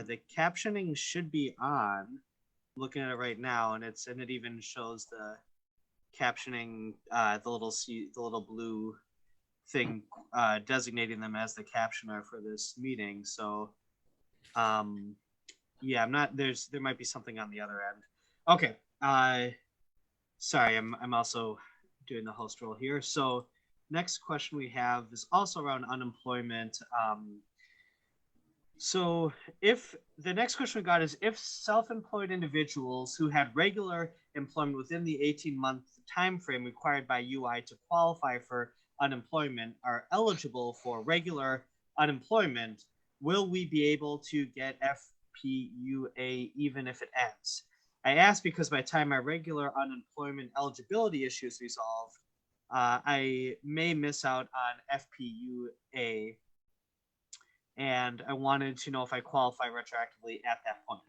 The captioning should be on. Looking at it right now, and it even shows the captioning, the little blue thing designating them as the captioner for this meeting. So, yeah, there might be something on the other end. Okay. Sorry, I'm also doing the host role here. So next question we have is also around unemployment. So if the next question we got is if self-employed individuals who had regular employment within the 18-month time frame required by UI to qualify for unemployment are eligible for regular unemployment, will we be able to get FPUA even if it ends? I ask because by the time my regular unemployment eligibility issue is resolved, I may miss out on FPUA, and I wanted to know if I qualify retroactively at that point.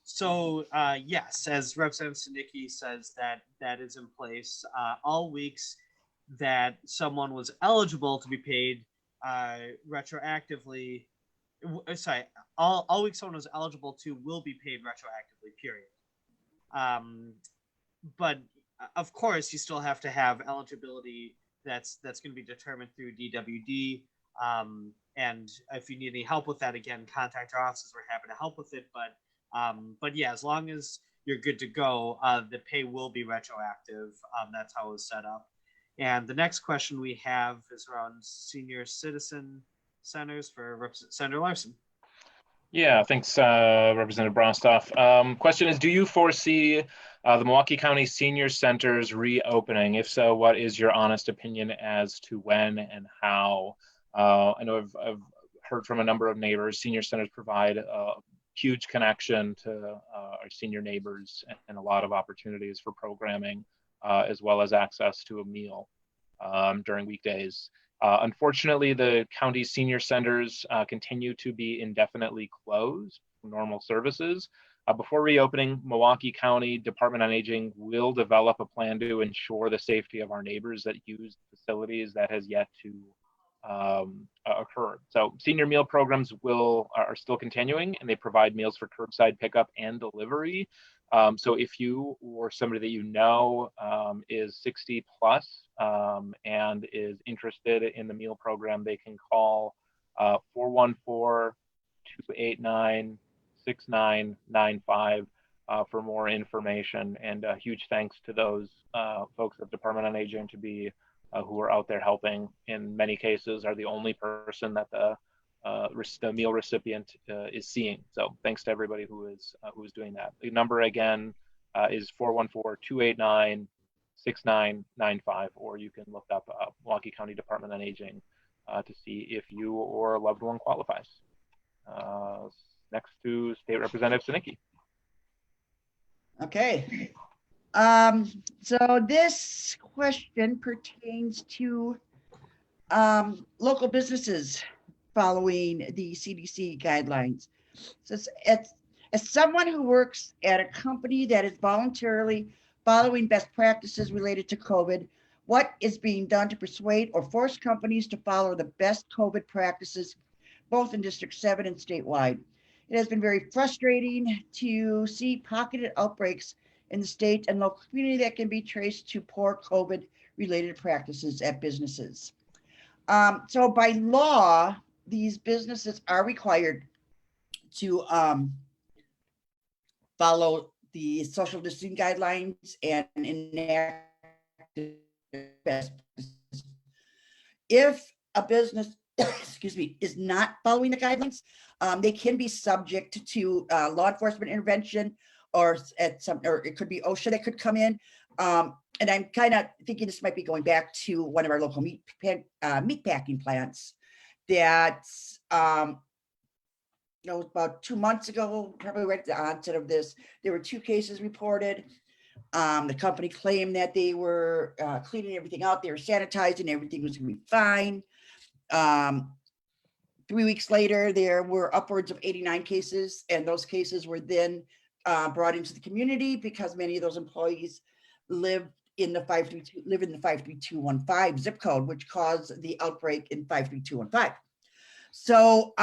So yes, as Representative Sinicki says, that is in place. All weeks that someone was eligible to be paid retroactively, all weeks someone was eligible to will be paid retroactively, period. But of course, you still have to have eligibility that's going to be determined through DWD. And if you need any help with that, again, contact our offices. We're happy to help with it. But yeah, as long as you're good to go, the pay will be retroactive. That's how it was set up. And the next question we have is around senior citizen centers for Senator Larson. Yeah, thanks, Representative Brostoff. Question is, do you foresee the Milwaukee County Senior Centers reopening? If so, what is your honest opinion as to when and how? I know I've heard from a number of neighbors. Senior centers provide a huge connection to our senior neighbors and a lot of opportunities for programming, as well as access to a meal during weekdays. Unfortunately, the county's senior centers continue to be indefinitely closed from normal services. Before reopening, Milwaukee County Department on Aging will develop a plan to ensure the safety of our neighbors that use facilities that has yet to occur. So senior meal programs are still continuing, and they provide meals for curbside pickup and delivery. So if you or somebody that you know is 60 plus and is interested in the meal program, they can call 414-289-6995 for more information. And huge thanks to those folks at Department on Aging who are out there helping. In many cases, are the only person that the meal recipient is seeing. So thanks to everybody who is doing that. The number again is 414-289-6995, or you can look up Milwaukee County Department on Aging to see if you or a loved one qualifies. Next to State Representative Sinicki. Okay. So this question pertains to local businesses following the CDC guidelines. So as someone who works at a company that is voluntarily following best practices related to COVID, what is being done to persuade or force companies to follow the best COVID practices, both in District 7 and statewide? It has been very frustrating to see pocketed outbreaks in the state and local community that can be traced to poor COVID-related practices at businesses. So by law, these businesses are required to follow the social distancing guidelines and enact best practices. If a business excuse me, is not following the guidelines, they can be subject to law enforcement intervention, or or it could be OSHA that could come in. And I'm kind of thinking this might be going back to one of our local meat packing plants that, about 2 months ago, probably right at the onset of this, there were 2 cases reported. The company claimed that they were cleaning everything out, they were sanitizing, everything was going to be fine. 3 weeks later, there were upwards of 89 cases, and those cases were then brought into the community because many of those employees live in the 53215 zip code, which caused the outbreak in 53215. So,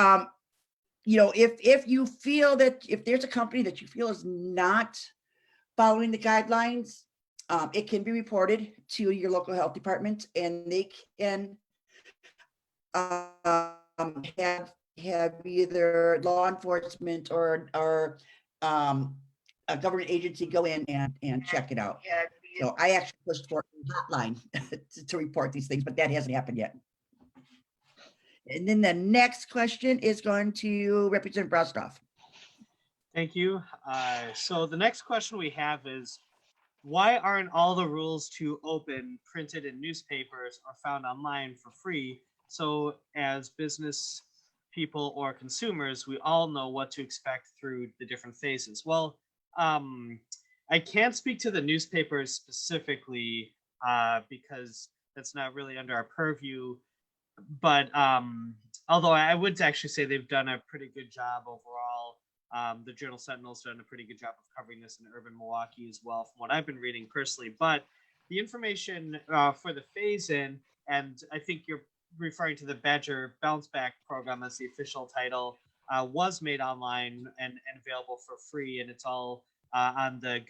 if you feel that if there's a company that you feel is not following the guidelines, it can be reported to your local health department, and they can have either law enforcement or a government agency go in and check it out. So I actually pushed for a hotline to report these things, but that hasn't happened yet. And then the next question is going to Representative Brostoff. Thank you. So the next question we have is, why aren't all the rules to open printed in newspapers or found online for free? So as business people or consumers, we all know what to expect through the different phases. Well, I can't speak to the newspapers specifically because that's not really under our purview. But although I would actually say they've done a pretty good job overall. The Journal Sentinel's done a pretty good job of covering this in urban Milwaukee as well, from what I've been reading personally. But the information for the phase-in, and I think you're referring to the Badger Bounce Back program as the official title, was made online and available for free, and it's all on the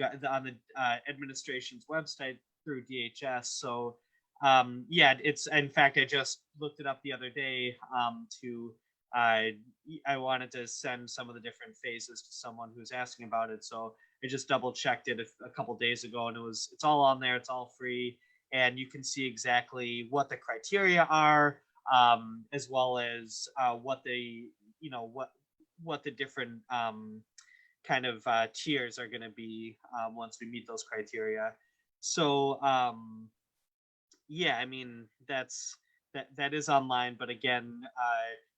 administration's website through DHS. So yeah, it's, in fact, I just looked it up the other day I wanted to send some of the different phases to someone who's asking about it. So I just double checked it a couple days ago, and it's all on there. It's all free, and you can see exactly what the criteria are, as well as what the different kind of tiers are going to be once we meet those criteria. So yeah, I mean, that is online, but again,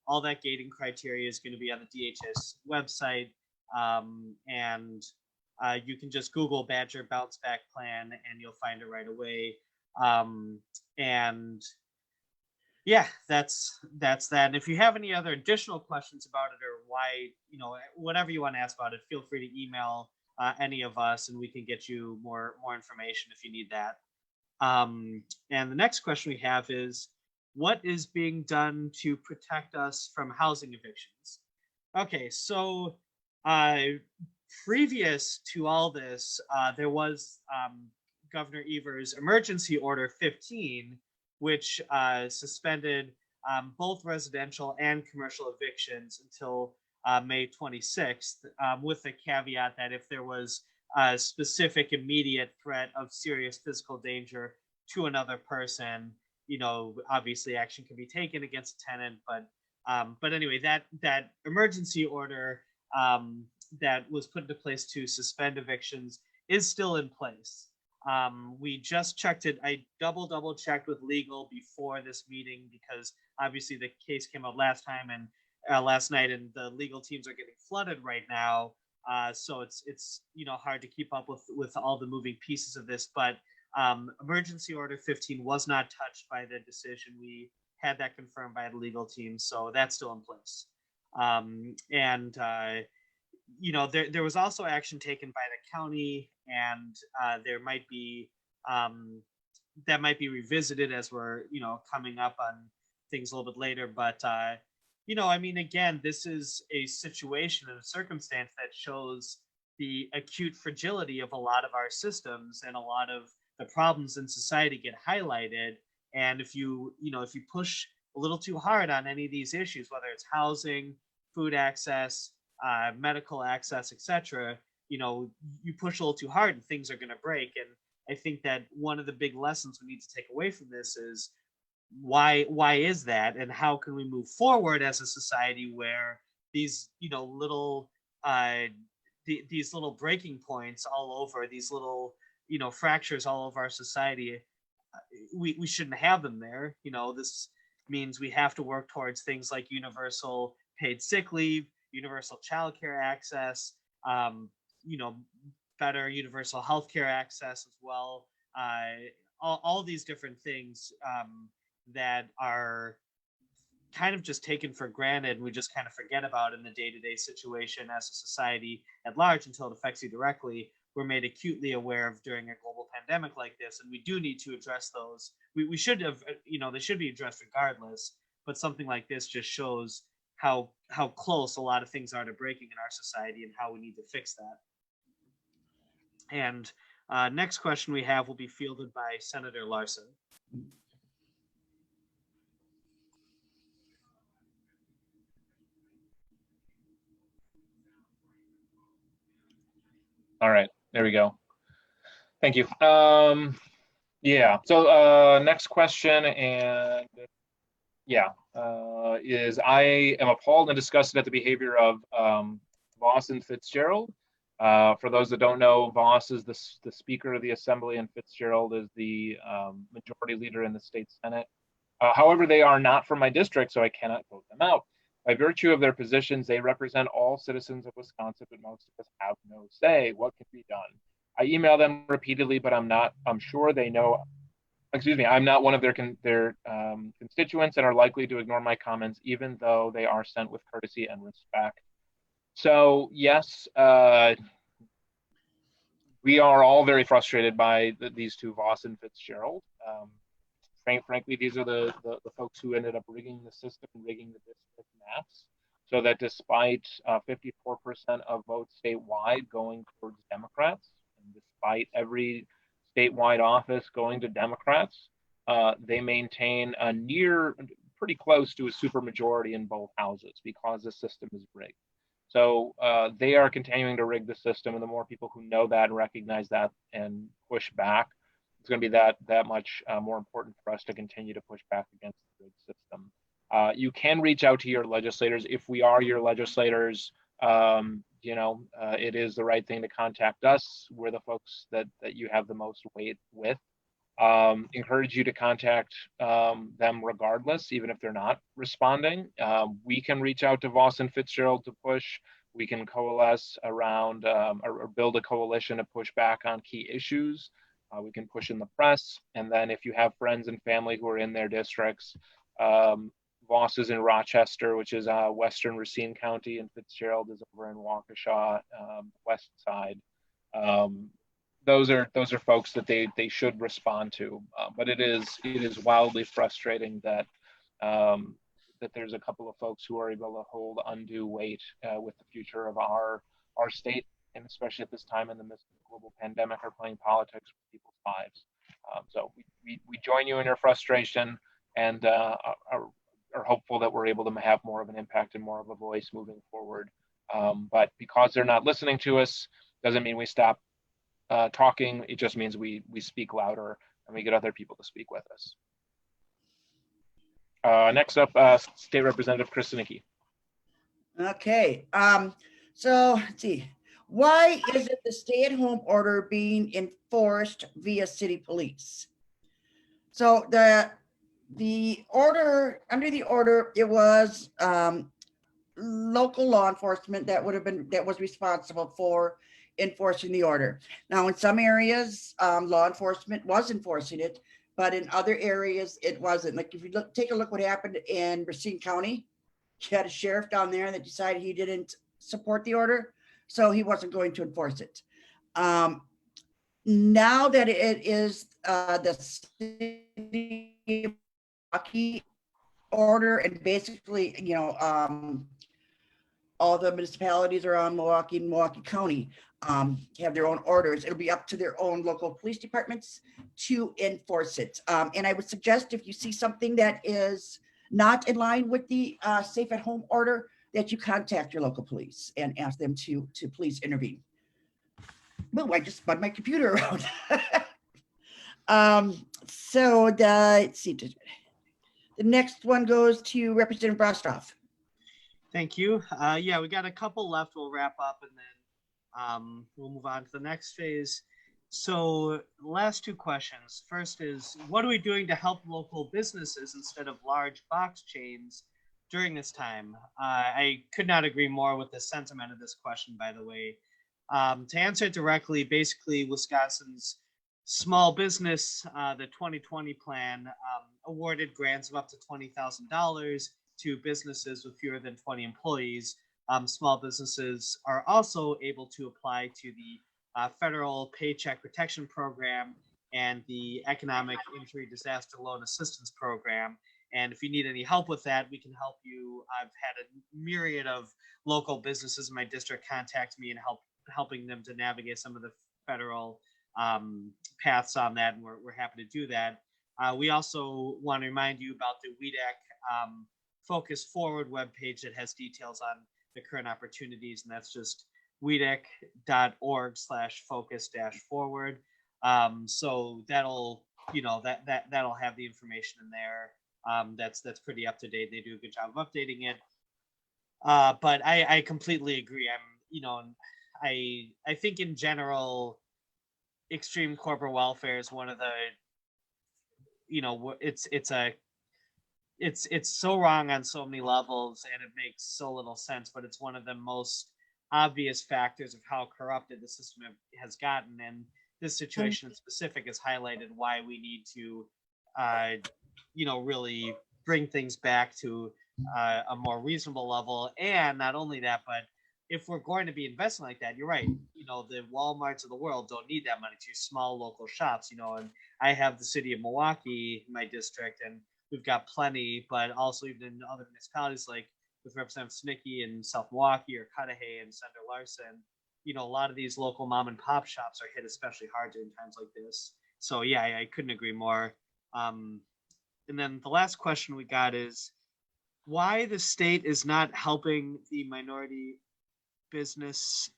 all that gating criteria is going to be on the DHS website, and you can just Google Badger Bounce Back Plan and you'll find it right away. And yeah, that's that. And if you have any other additional questions about it, or why, whatever you want to ask about it, feel free to email any of us, and we can get you more information if you need that. And the next question we have is, what is being done to protect us from housing evictions? Okay, so previous to all this, there was Governor Evers' Emergency Order 15, which suspended both residential and commercial evictions until May 26th, with the caveat that if there was a specific immediate threat of serious physical danger to another person, obviously action can be taken against a tenant. But anyway, that emergency order that was put into place to suspend evictions is still in place. We just checked it. I double checked with legal before this meeting, because obviously the case came out last night, and the legal teams are getting flooded right now. So it's hard to keep up with all the moving pieces of this. But Emergency Order 15 was not touched by the decision. We had that confirmed by the legal team, so that's still in place. There was also action taken by the county, and there might be that might be revisited as we're coming up on things a little bit later. But again, this is a situation and a circumstance that shows the acute fragility of a lot of our systems, and a lot of the problems in society get highlighted. And if you push a little too hard on any of these issues, whether it's housing, food access, medical access, etc., you push a little too hard and things are going to break. And I think that one of the big lessons we need to take away from this is why is that, and how can we move forward as a society where these little these little breaking points all over, these little fractures all over our society, we shouldn't have them there. This means we have to work towards things like universal paid sick leave, universal childcare access, better universal healthcare access as well. All these different things that are kind of just taken for granted, and we just kind of forget about in the day-to-day situation as a society at large until it affects you directly. We're made acutely aware of during a global pandemic like this, and we do need to address those. We should have, they should be addressed regardless, but something like this just shows how close a lot of things are to breaking in our society and how we need to fix that. And next question we have will be fielded by Senator Larson. All right, there we go. Thank you. Yeah, so next question, and yeah, is I am appalled and disgusted at the behavior of Voss and Fitzgerald. For those that don't know, Voss is the Speaker of the Assembly and Fitzgerald is the majority leader in the state Senate. However, they are not from my district, so I cannot vote them out. By virtue of their positions, they represent all citizens of Wisconsin, but most of us have no say. What can be done? I email them repeatedly, but I'm sure they know, I'm not one of their constituents and are likely to ignore my comments, even though they are sent with courtesy and respect. So yes, we are all very frustrated by these two, Voss and Fitzgerald. Frankly, these are the folks who ended up rigging the system, rigging the district maps, so that despite 54% of votes statewide going towards Democrats, and despite every statewide office going to Democrats, they maintain a pretty close to a supermajority in both houses because the system is rigged. So they are continuing to rig the system, and the more people who know that and recognize that and push back, it's going to be that much more important for us to continue to push back against the rigged system. You can reach out to your legislators. If we are your legislators, it is the right thing to contact us. We're the folks that you have the most weight with. Encourage you to contact them regardless, even if they're not responding. We can reach out to Voss and Fitzgerald to push. We can coalesce around or build a coalition to push back on key issues. We can push in the press. And then if you have friends and family who are in their districts, Voss is in Rochester, which is western Racine County, and Fitzgerald is over in Waukesha, west side. Those are folks that they should respond to. But it is wildly frustrating that that there's a couple of folks who are able to hold undue weight with the future of our state, and especially at this time in the midst of the global pandemic, are playing politics with people's lives. So we join you in your frustration, and are hopeful that we're able to have more of an impact and more of a voice moving forward. But because they're not listening to us, doesn't mean we stop talking. It just means we speak louder and we get other people to speak with us. Next up, State Representative Chris Sinicki. Okay, so let's see. Why isn't the stay-at-home order being enforced via city police? So the order, under the order, it was local law enforcement that was responsible for enforcing the order. Now, in some areas, law enforcement was enforcing it, but in other areas, it wasn't. Like if you take a look what happened in Racine County, you had a sheriff down there that decided he didn't support the order, so he wasn't going to enforce it. Now that it is the city order, and basically, all the municipalities around Milwaukee and Milwaukee County have their own orders. It'll be up to their own local police departments to enforce it. And I would suggest if you see something that is not in line with the safe at home order, that you contact your local police and ask them to please intervene. Oh, I just spun my computer around. Let's see. The next one goes to Representative Brostoff. Thank you. Yeah, we got a couple left. We'll wrap up and then we'll move on to the next phase. So last two questions. First is, what are we doing to help local businesses instead of large box chains during this time? I could not agree more with the sentiment of this question, by the way. To answer it directly, basically Wisconsin's small business, the 2020 plan, awarded grants of up to $20,000 to businesses with fewer than 20 employees. Small businesses are also able to apply to the federal Paycheck Protection Program and the Economic Injury Disaster Loan Assistance Program. And if you need any help with that, we can help you. I've had a myriad of local businesses in my district contact me and helping them to navigate some of the federal paths on that, and we're happy to do that. We also want to remind you about the WEDAC Focus Forward webpage that has details on the current opportunities, and that's just wedac.org/focus-forward. So that'll, that'll have the information in there. That's pretty up to date. They do a good job of updating it. But I completely agree. I think in general, extreme corporate welfare is one of the, it's so wrong on so many levels, and it makes so little sense, but it's one of the most obvious factors of how corrupted the system has gotten. And this situation in specific has highlighted why we need to, really bring things back to a more reasonable level. And not only that, but if we're going to be investing like that, you're right. The Walmarts of the world don't need that money. To small local shops, and I have the city of Milwaukee in my district, and we've got plenty, but also even in other municipalities like with Representative Sinicki in South Milwaukee or Cudahy and Senator Larson, a lot of these local mom and pop shops are hit especially hard during times like this. So yeah, I couldn't agree more. And then the last question we got is why the state is not helping the minority business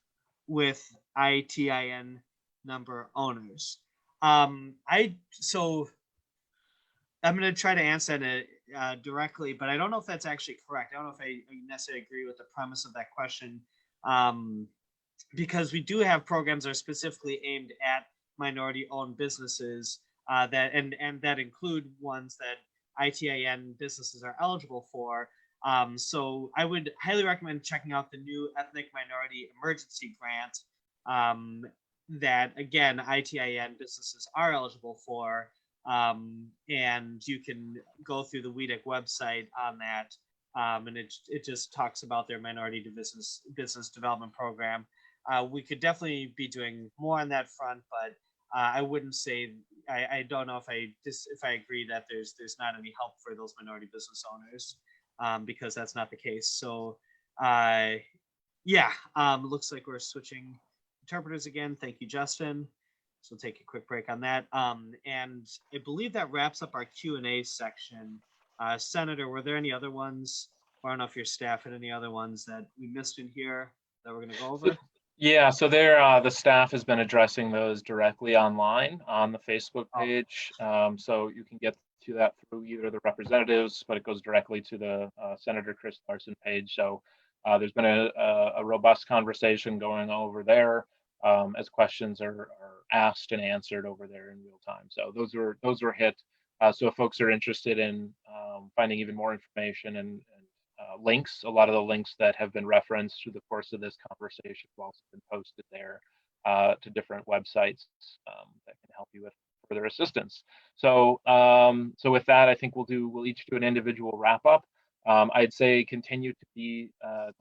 with ITIN number owners. I'm going to try to answer that directly, but I don't know if that's actually correct. I don't know if I necessarily agree with the premise of that question, because we do have programs that are specifically aimed at minority-owned businesses that include ones that ITIN businesses are eligible for. So I would highly recommend checking out the new Ethnic Minority Emergency Grant that, again, ITIN businesses are eligible for. And you can go through the WEDAC website on that. And it just talks about their minority business development program. We could definitely be doing more on that front, but I wouldn't say, I don't know if I agree that there's not any help for those minority business owners, because that's not the case. So looks like we're switching interpreters again. Thank you, Justin. So we'll take a quick break on that. And I believe that wraps up our Q&A section. Senator, were there any other ones? I don't know if your staff had any other ones that we missed in here that we're going to go over. Yeah, so the staff has been addressing those directly online on the Facebook page. So you can get to that through either the representatives, but it goes directly to the Senator Chris Larson page. So there's been a robust conversation going over there as questions are asked and answered over there in real time. So those were hit. So if folks are interested in finding even more information and links, a lot of the links that have been referenced through the course of this conversation have also been posted there to different websites that can help you with further assistance. So with that, I think we'll each do an individual wrap up. I'd say continue to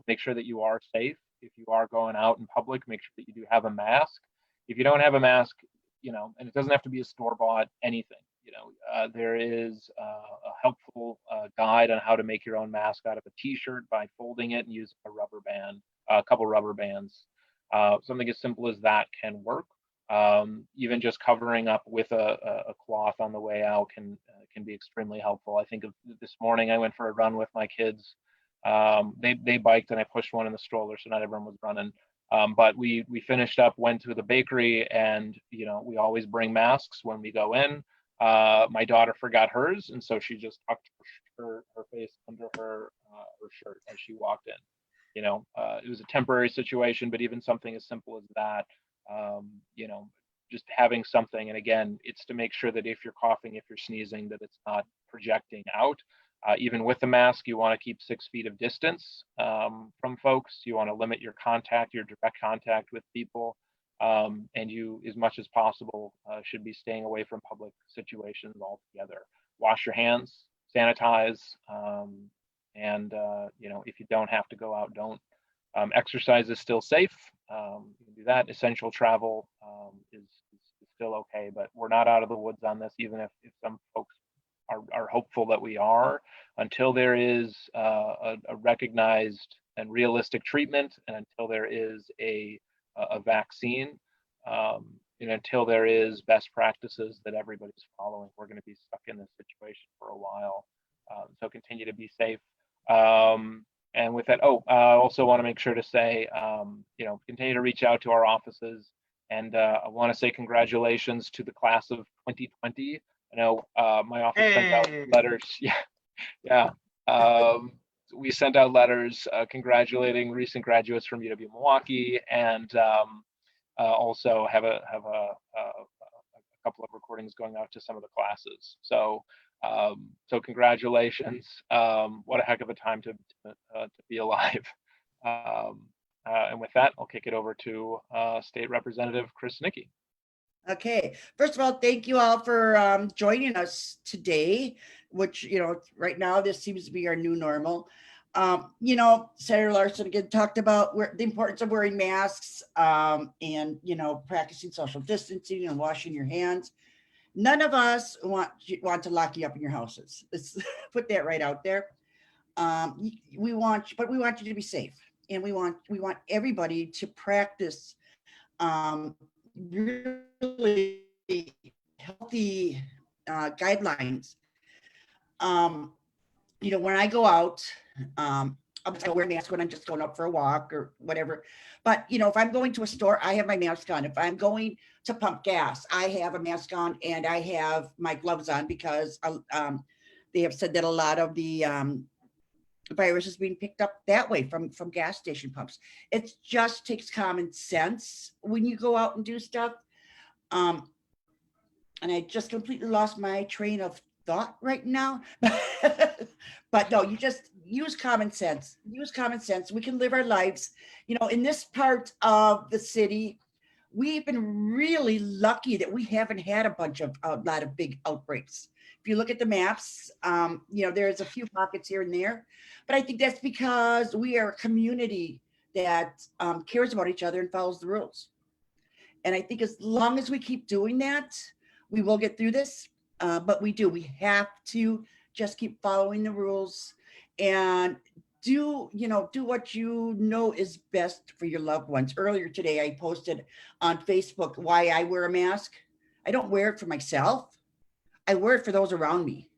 make sure that you are safe. If you are going out in public, make sure that you do have a mask. If you don't have a mask, and it doesn't have to be a store-bought anything. There is a helpful guide on how to make your own mask out of a t-shirt by folding it and using a couple rubber bands. Something as simple as that can work. Even just covering up with a cloth on the way out can be extremely helpful. I think of this morning, I went for a run with my kids. They biked and I pushed one in the stroller, so not everyone was running. But we finished up, went to the bakery, and we always bring masks when we go in. My daughter forgot hers, and so she just tucked her face under her shirt as she walked in. It was a temporary situation, but even something as simple as that, you know, just having something. And again, it's to make sure that if you're coughing, if you're sneezing, that it's not projecting out. Even with the mask, you want to keep 6 feet of distance from folks. You want to limit your contact, your direct contact with people. And you, as much as possible, should be staying away from public situations altogether. Wash your hands, sanitize, and if you don't have to go out, don't. Exercise is still safe. You can do that. Essential travel is still okay, but we're not out of the woods on this, even if some folks are hopeful that we are, until there is a recognized and realistic treatment, and until there is a vaccine, and until there is best practices that everybody's following. We're going to be stuck in this situation for a while. So continue to be safe. And with that, I also want to make sure to say, continue to reach out to our offices. And I want to say congratulations to the class of 2020. I know my office sent out letters. Yeah. We sent out letters congratulating recent graduates from UW-Milwaukee, and also have a couple of recordings going out to some of the classes. So congratulations. What a heck of a time to be alive. And with that, I'll kick it over to State Representative Chris Sinicki. Okay, first of all, thank you all for joining us today, which, right now this seems to be our new normal. Senator Larson again talked about the importance of wearing masks and, practicing social distancing and washing your hands. None of us want to lock you up in your houses. Let's put that right out there. We want you to be safe, and we want everybody to practice really healthy guidelines. When I go out, I'm just gonna wear a mask when I'm just going out for a walk or whatever. But if I'm going to a store, I have my mask on. If I'm going to pump gas, I have a mask on and I have my gloves on, because they have said that a lot of the virus is being picked up that way from gas station pumps. It just takes common sense when you go out and do stuff. And I just completely lost my train of thought right now. But no, you just use common sense. Use common sense. We can live our lives. In this part of the city, we've been really lucky that we haven't had a lot of big outbreaks. If you look at the maps, there's a few pockets here and there, but I think that's because we are a community that cares about each other and follows the rules. And I think as long as we keep doing that, we will get through this. But we have to just keep following the rules and do what is best for your loved ones. Earlier today, I posted on Facebook why I wear a mask. I don't wear it for myself. I wear it for those around me,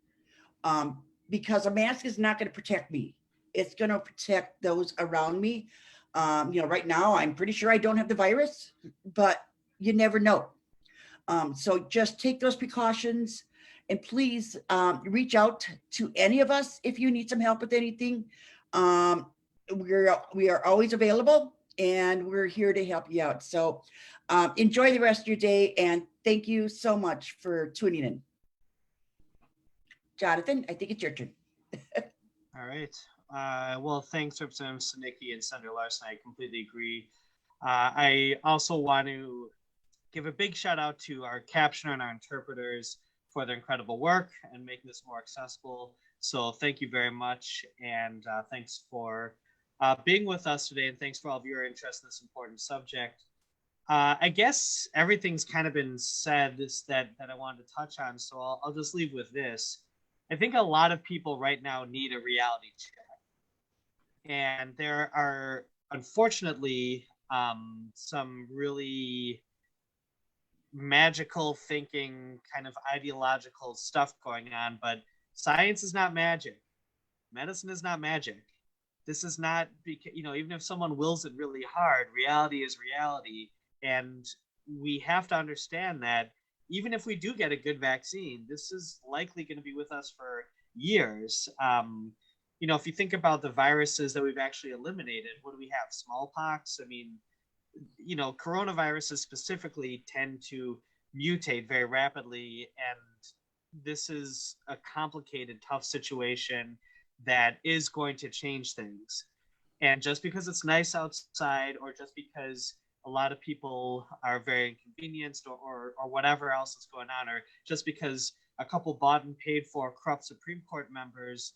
because a mask is not going to protect me. It's going to protect those around me. Right now, I'm pretty sure I don't have the virus, but you never know. So just take those precautions, and please reach out to any of us if you need some help with anything. We are always available, and we're here to help you out. So enjoy the rest of your day, and thank you so much for tuning in. Jonathan, I think it's your turn. All right. Well, thanks, Representative Sinicki and Senator Larson. I completely agree. I also want to give a big shout out to our captioner and our interpreters for their incredible work and making this more accessible. So thank you very much. And thanks for being with us today. And thanks for all of your interest in this important subject. I guess everything's kind of been said that I wanted to touch on. So I'll just leave with this. I think a lot of people right now need a reality check. And there are, unfortunately, some really magical thinking, kind of ideological stuff going on, but science is not magic. Medicine is not magic. This is not, even if someone wills it really hard, reality is reality. And we have to understand that even if we do get a good vaccine, this is likely going to be with us for years. If you think about the viruses that we've actually eliminated, what do we have? Smallpox. I mean, coronaviruses specifically tend to mutate very rapidly, and this is a complicated, tough situation that is going to change things. And just because it's nice outside, or just because a lot of people are very inconvenienced, or whatever else is going on, or just because a couple bought and paid for corrupt Supreme Court members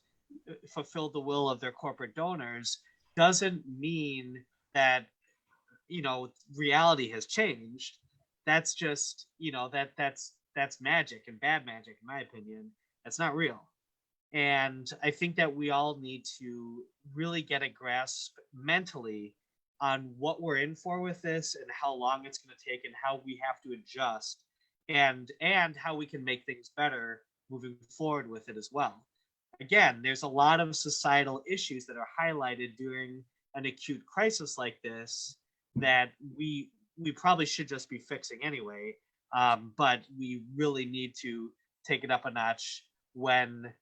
fulfilled the will of their corporate donors, doesn't mean that reality has changed. That's just that's magic, and bad magic, in my opinion. That's not real. And I think that we all need to really get a grasp mentally on what we're in for with this, and how long it's going to take, and how we have to adjust, and how we can make things better moving forward with it as well. Again, there's a lot of societal issues that are highlighted during an acute crisis like this that we probably should just be fixing anyway. But we really need to take it up a notch when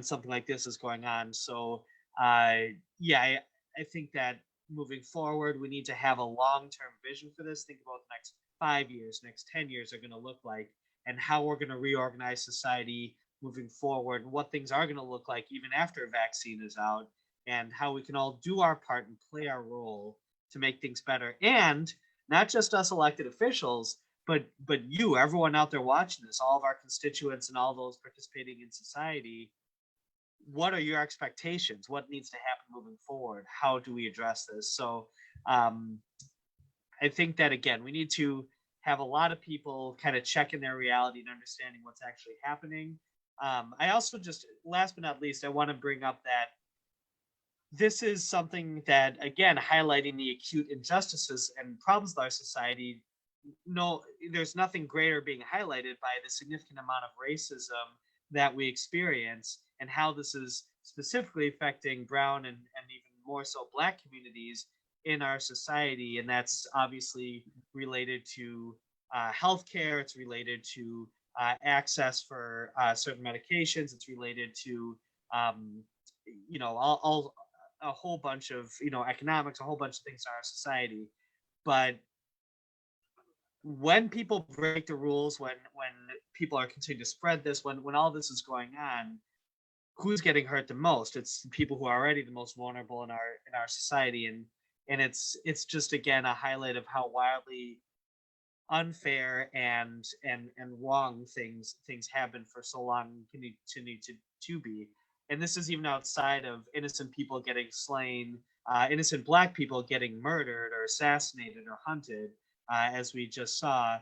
something like this is going on. So I think that moving forward, we need to have a long-term vision for this. Think about the next 5 years, next 10 years are going to look like, and how we're going to reorganize society moving forward, and what things are going to look like even after a vaccine is out, and how we can all do our part and play our role to make things better. And not just us elected officials, but you, everyone out there watching this, all of our constituents and all those participating in society. What are your expectations? What needs to happen moving forward? How do we address this? So I think that, again, we need to have a lot of people kind of checking their reality and understanding what's actually happening. I also, just last but not least, I want to bring up that this is something that, again, highlighting the acute injustices and problems of our society. No, there's nothing greater being highlighted by the significant amount of racism that we experience, and how this is specifically affecting brown and even more so Black communities in our society. And that's obviously related to healthcare. It's related to access for certain medications. It's related to all a whole bunch of economics, a whole bunch of things in our society. But when people break the rules, when people are continuing to spread this, when all this is going on, who's getting hurt the most? It's the people who are already the most vulnerable in our society, and it's just, again, a highlight of how wildly unfair and wrong things have been for so long, and continue to be. And this is even outside of innocent people getting slain, innocent Black people getting murdered or assassinated or hunted, as we just saw.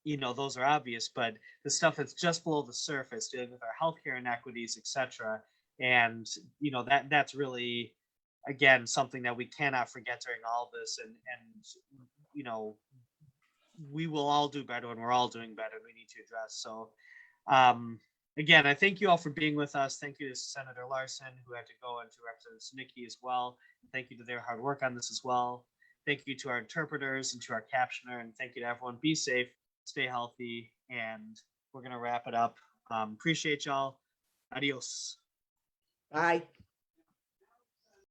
Those are obvious, but the stuff that's just below the surface, dealing with our healthcare inequities, etc. And that's really, again, something that we cannot forget during all this. And we will all do better, and we're all doing better. We need to address. So again, I thank you all for being with us. Thank you to Senator Larson, who had to go, and to Representative Sinicki as well. Thank you to their hard work on this as well. Thank you to our interpreters and to our captioner, and thank you to everyone. Be safe, stay healthy, and we're going to wrap it up. Appreciate y'all. Adios. Bye.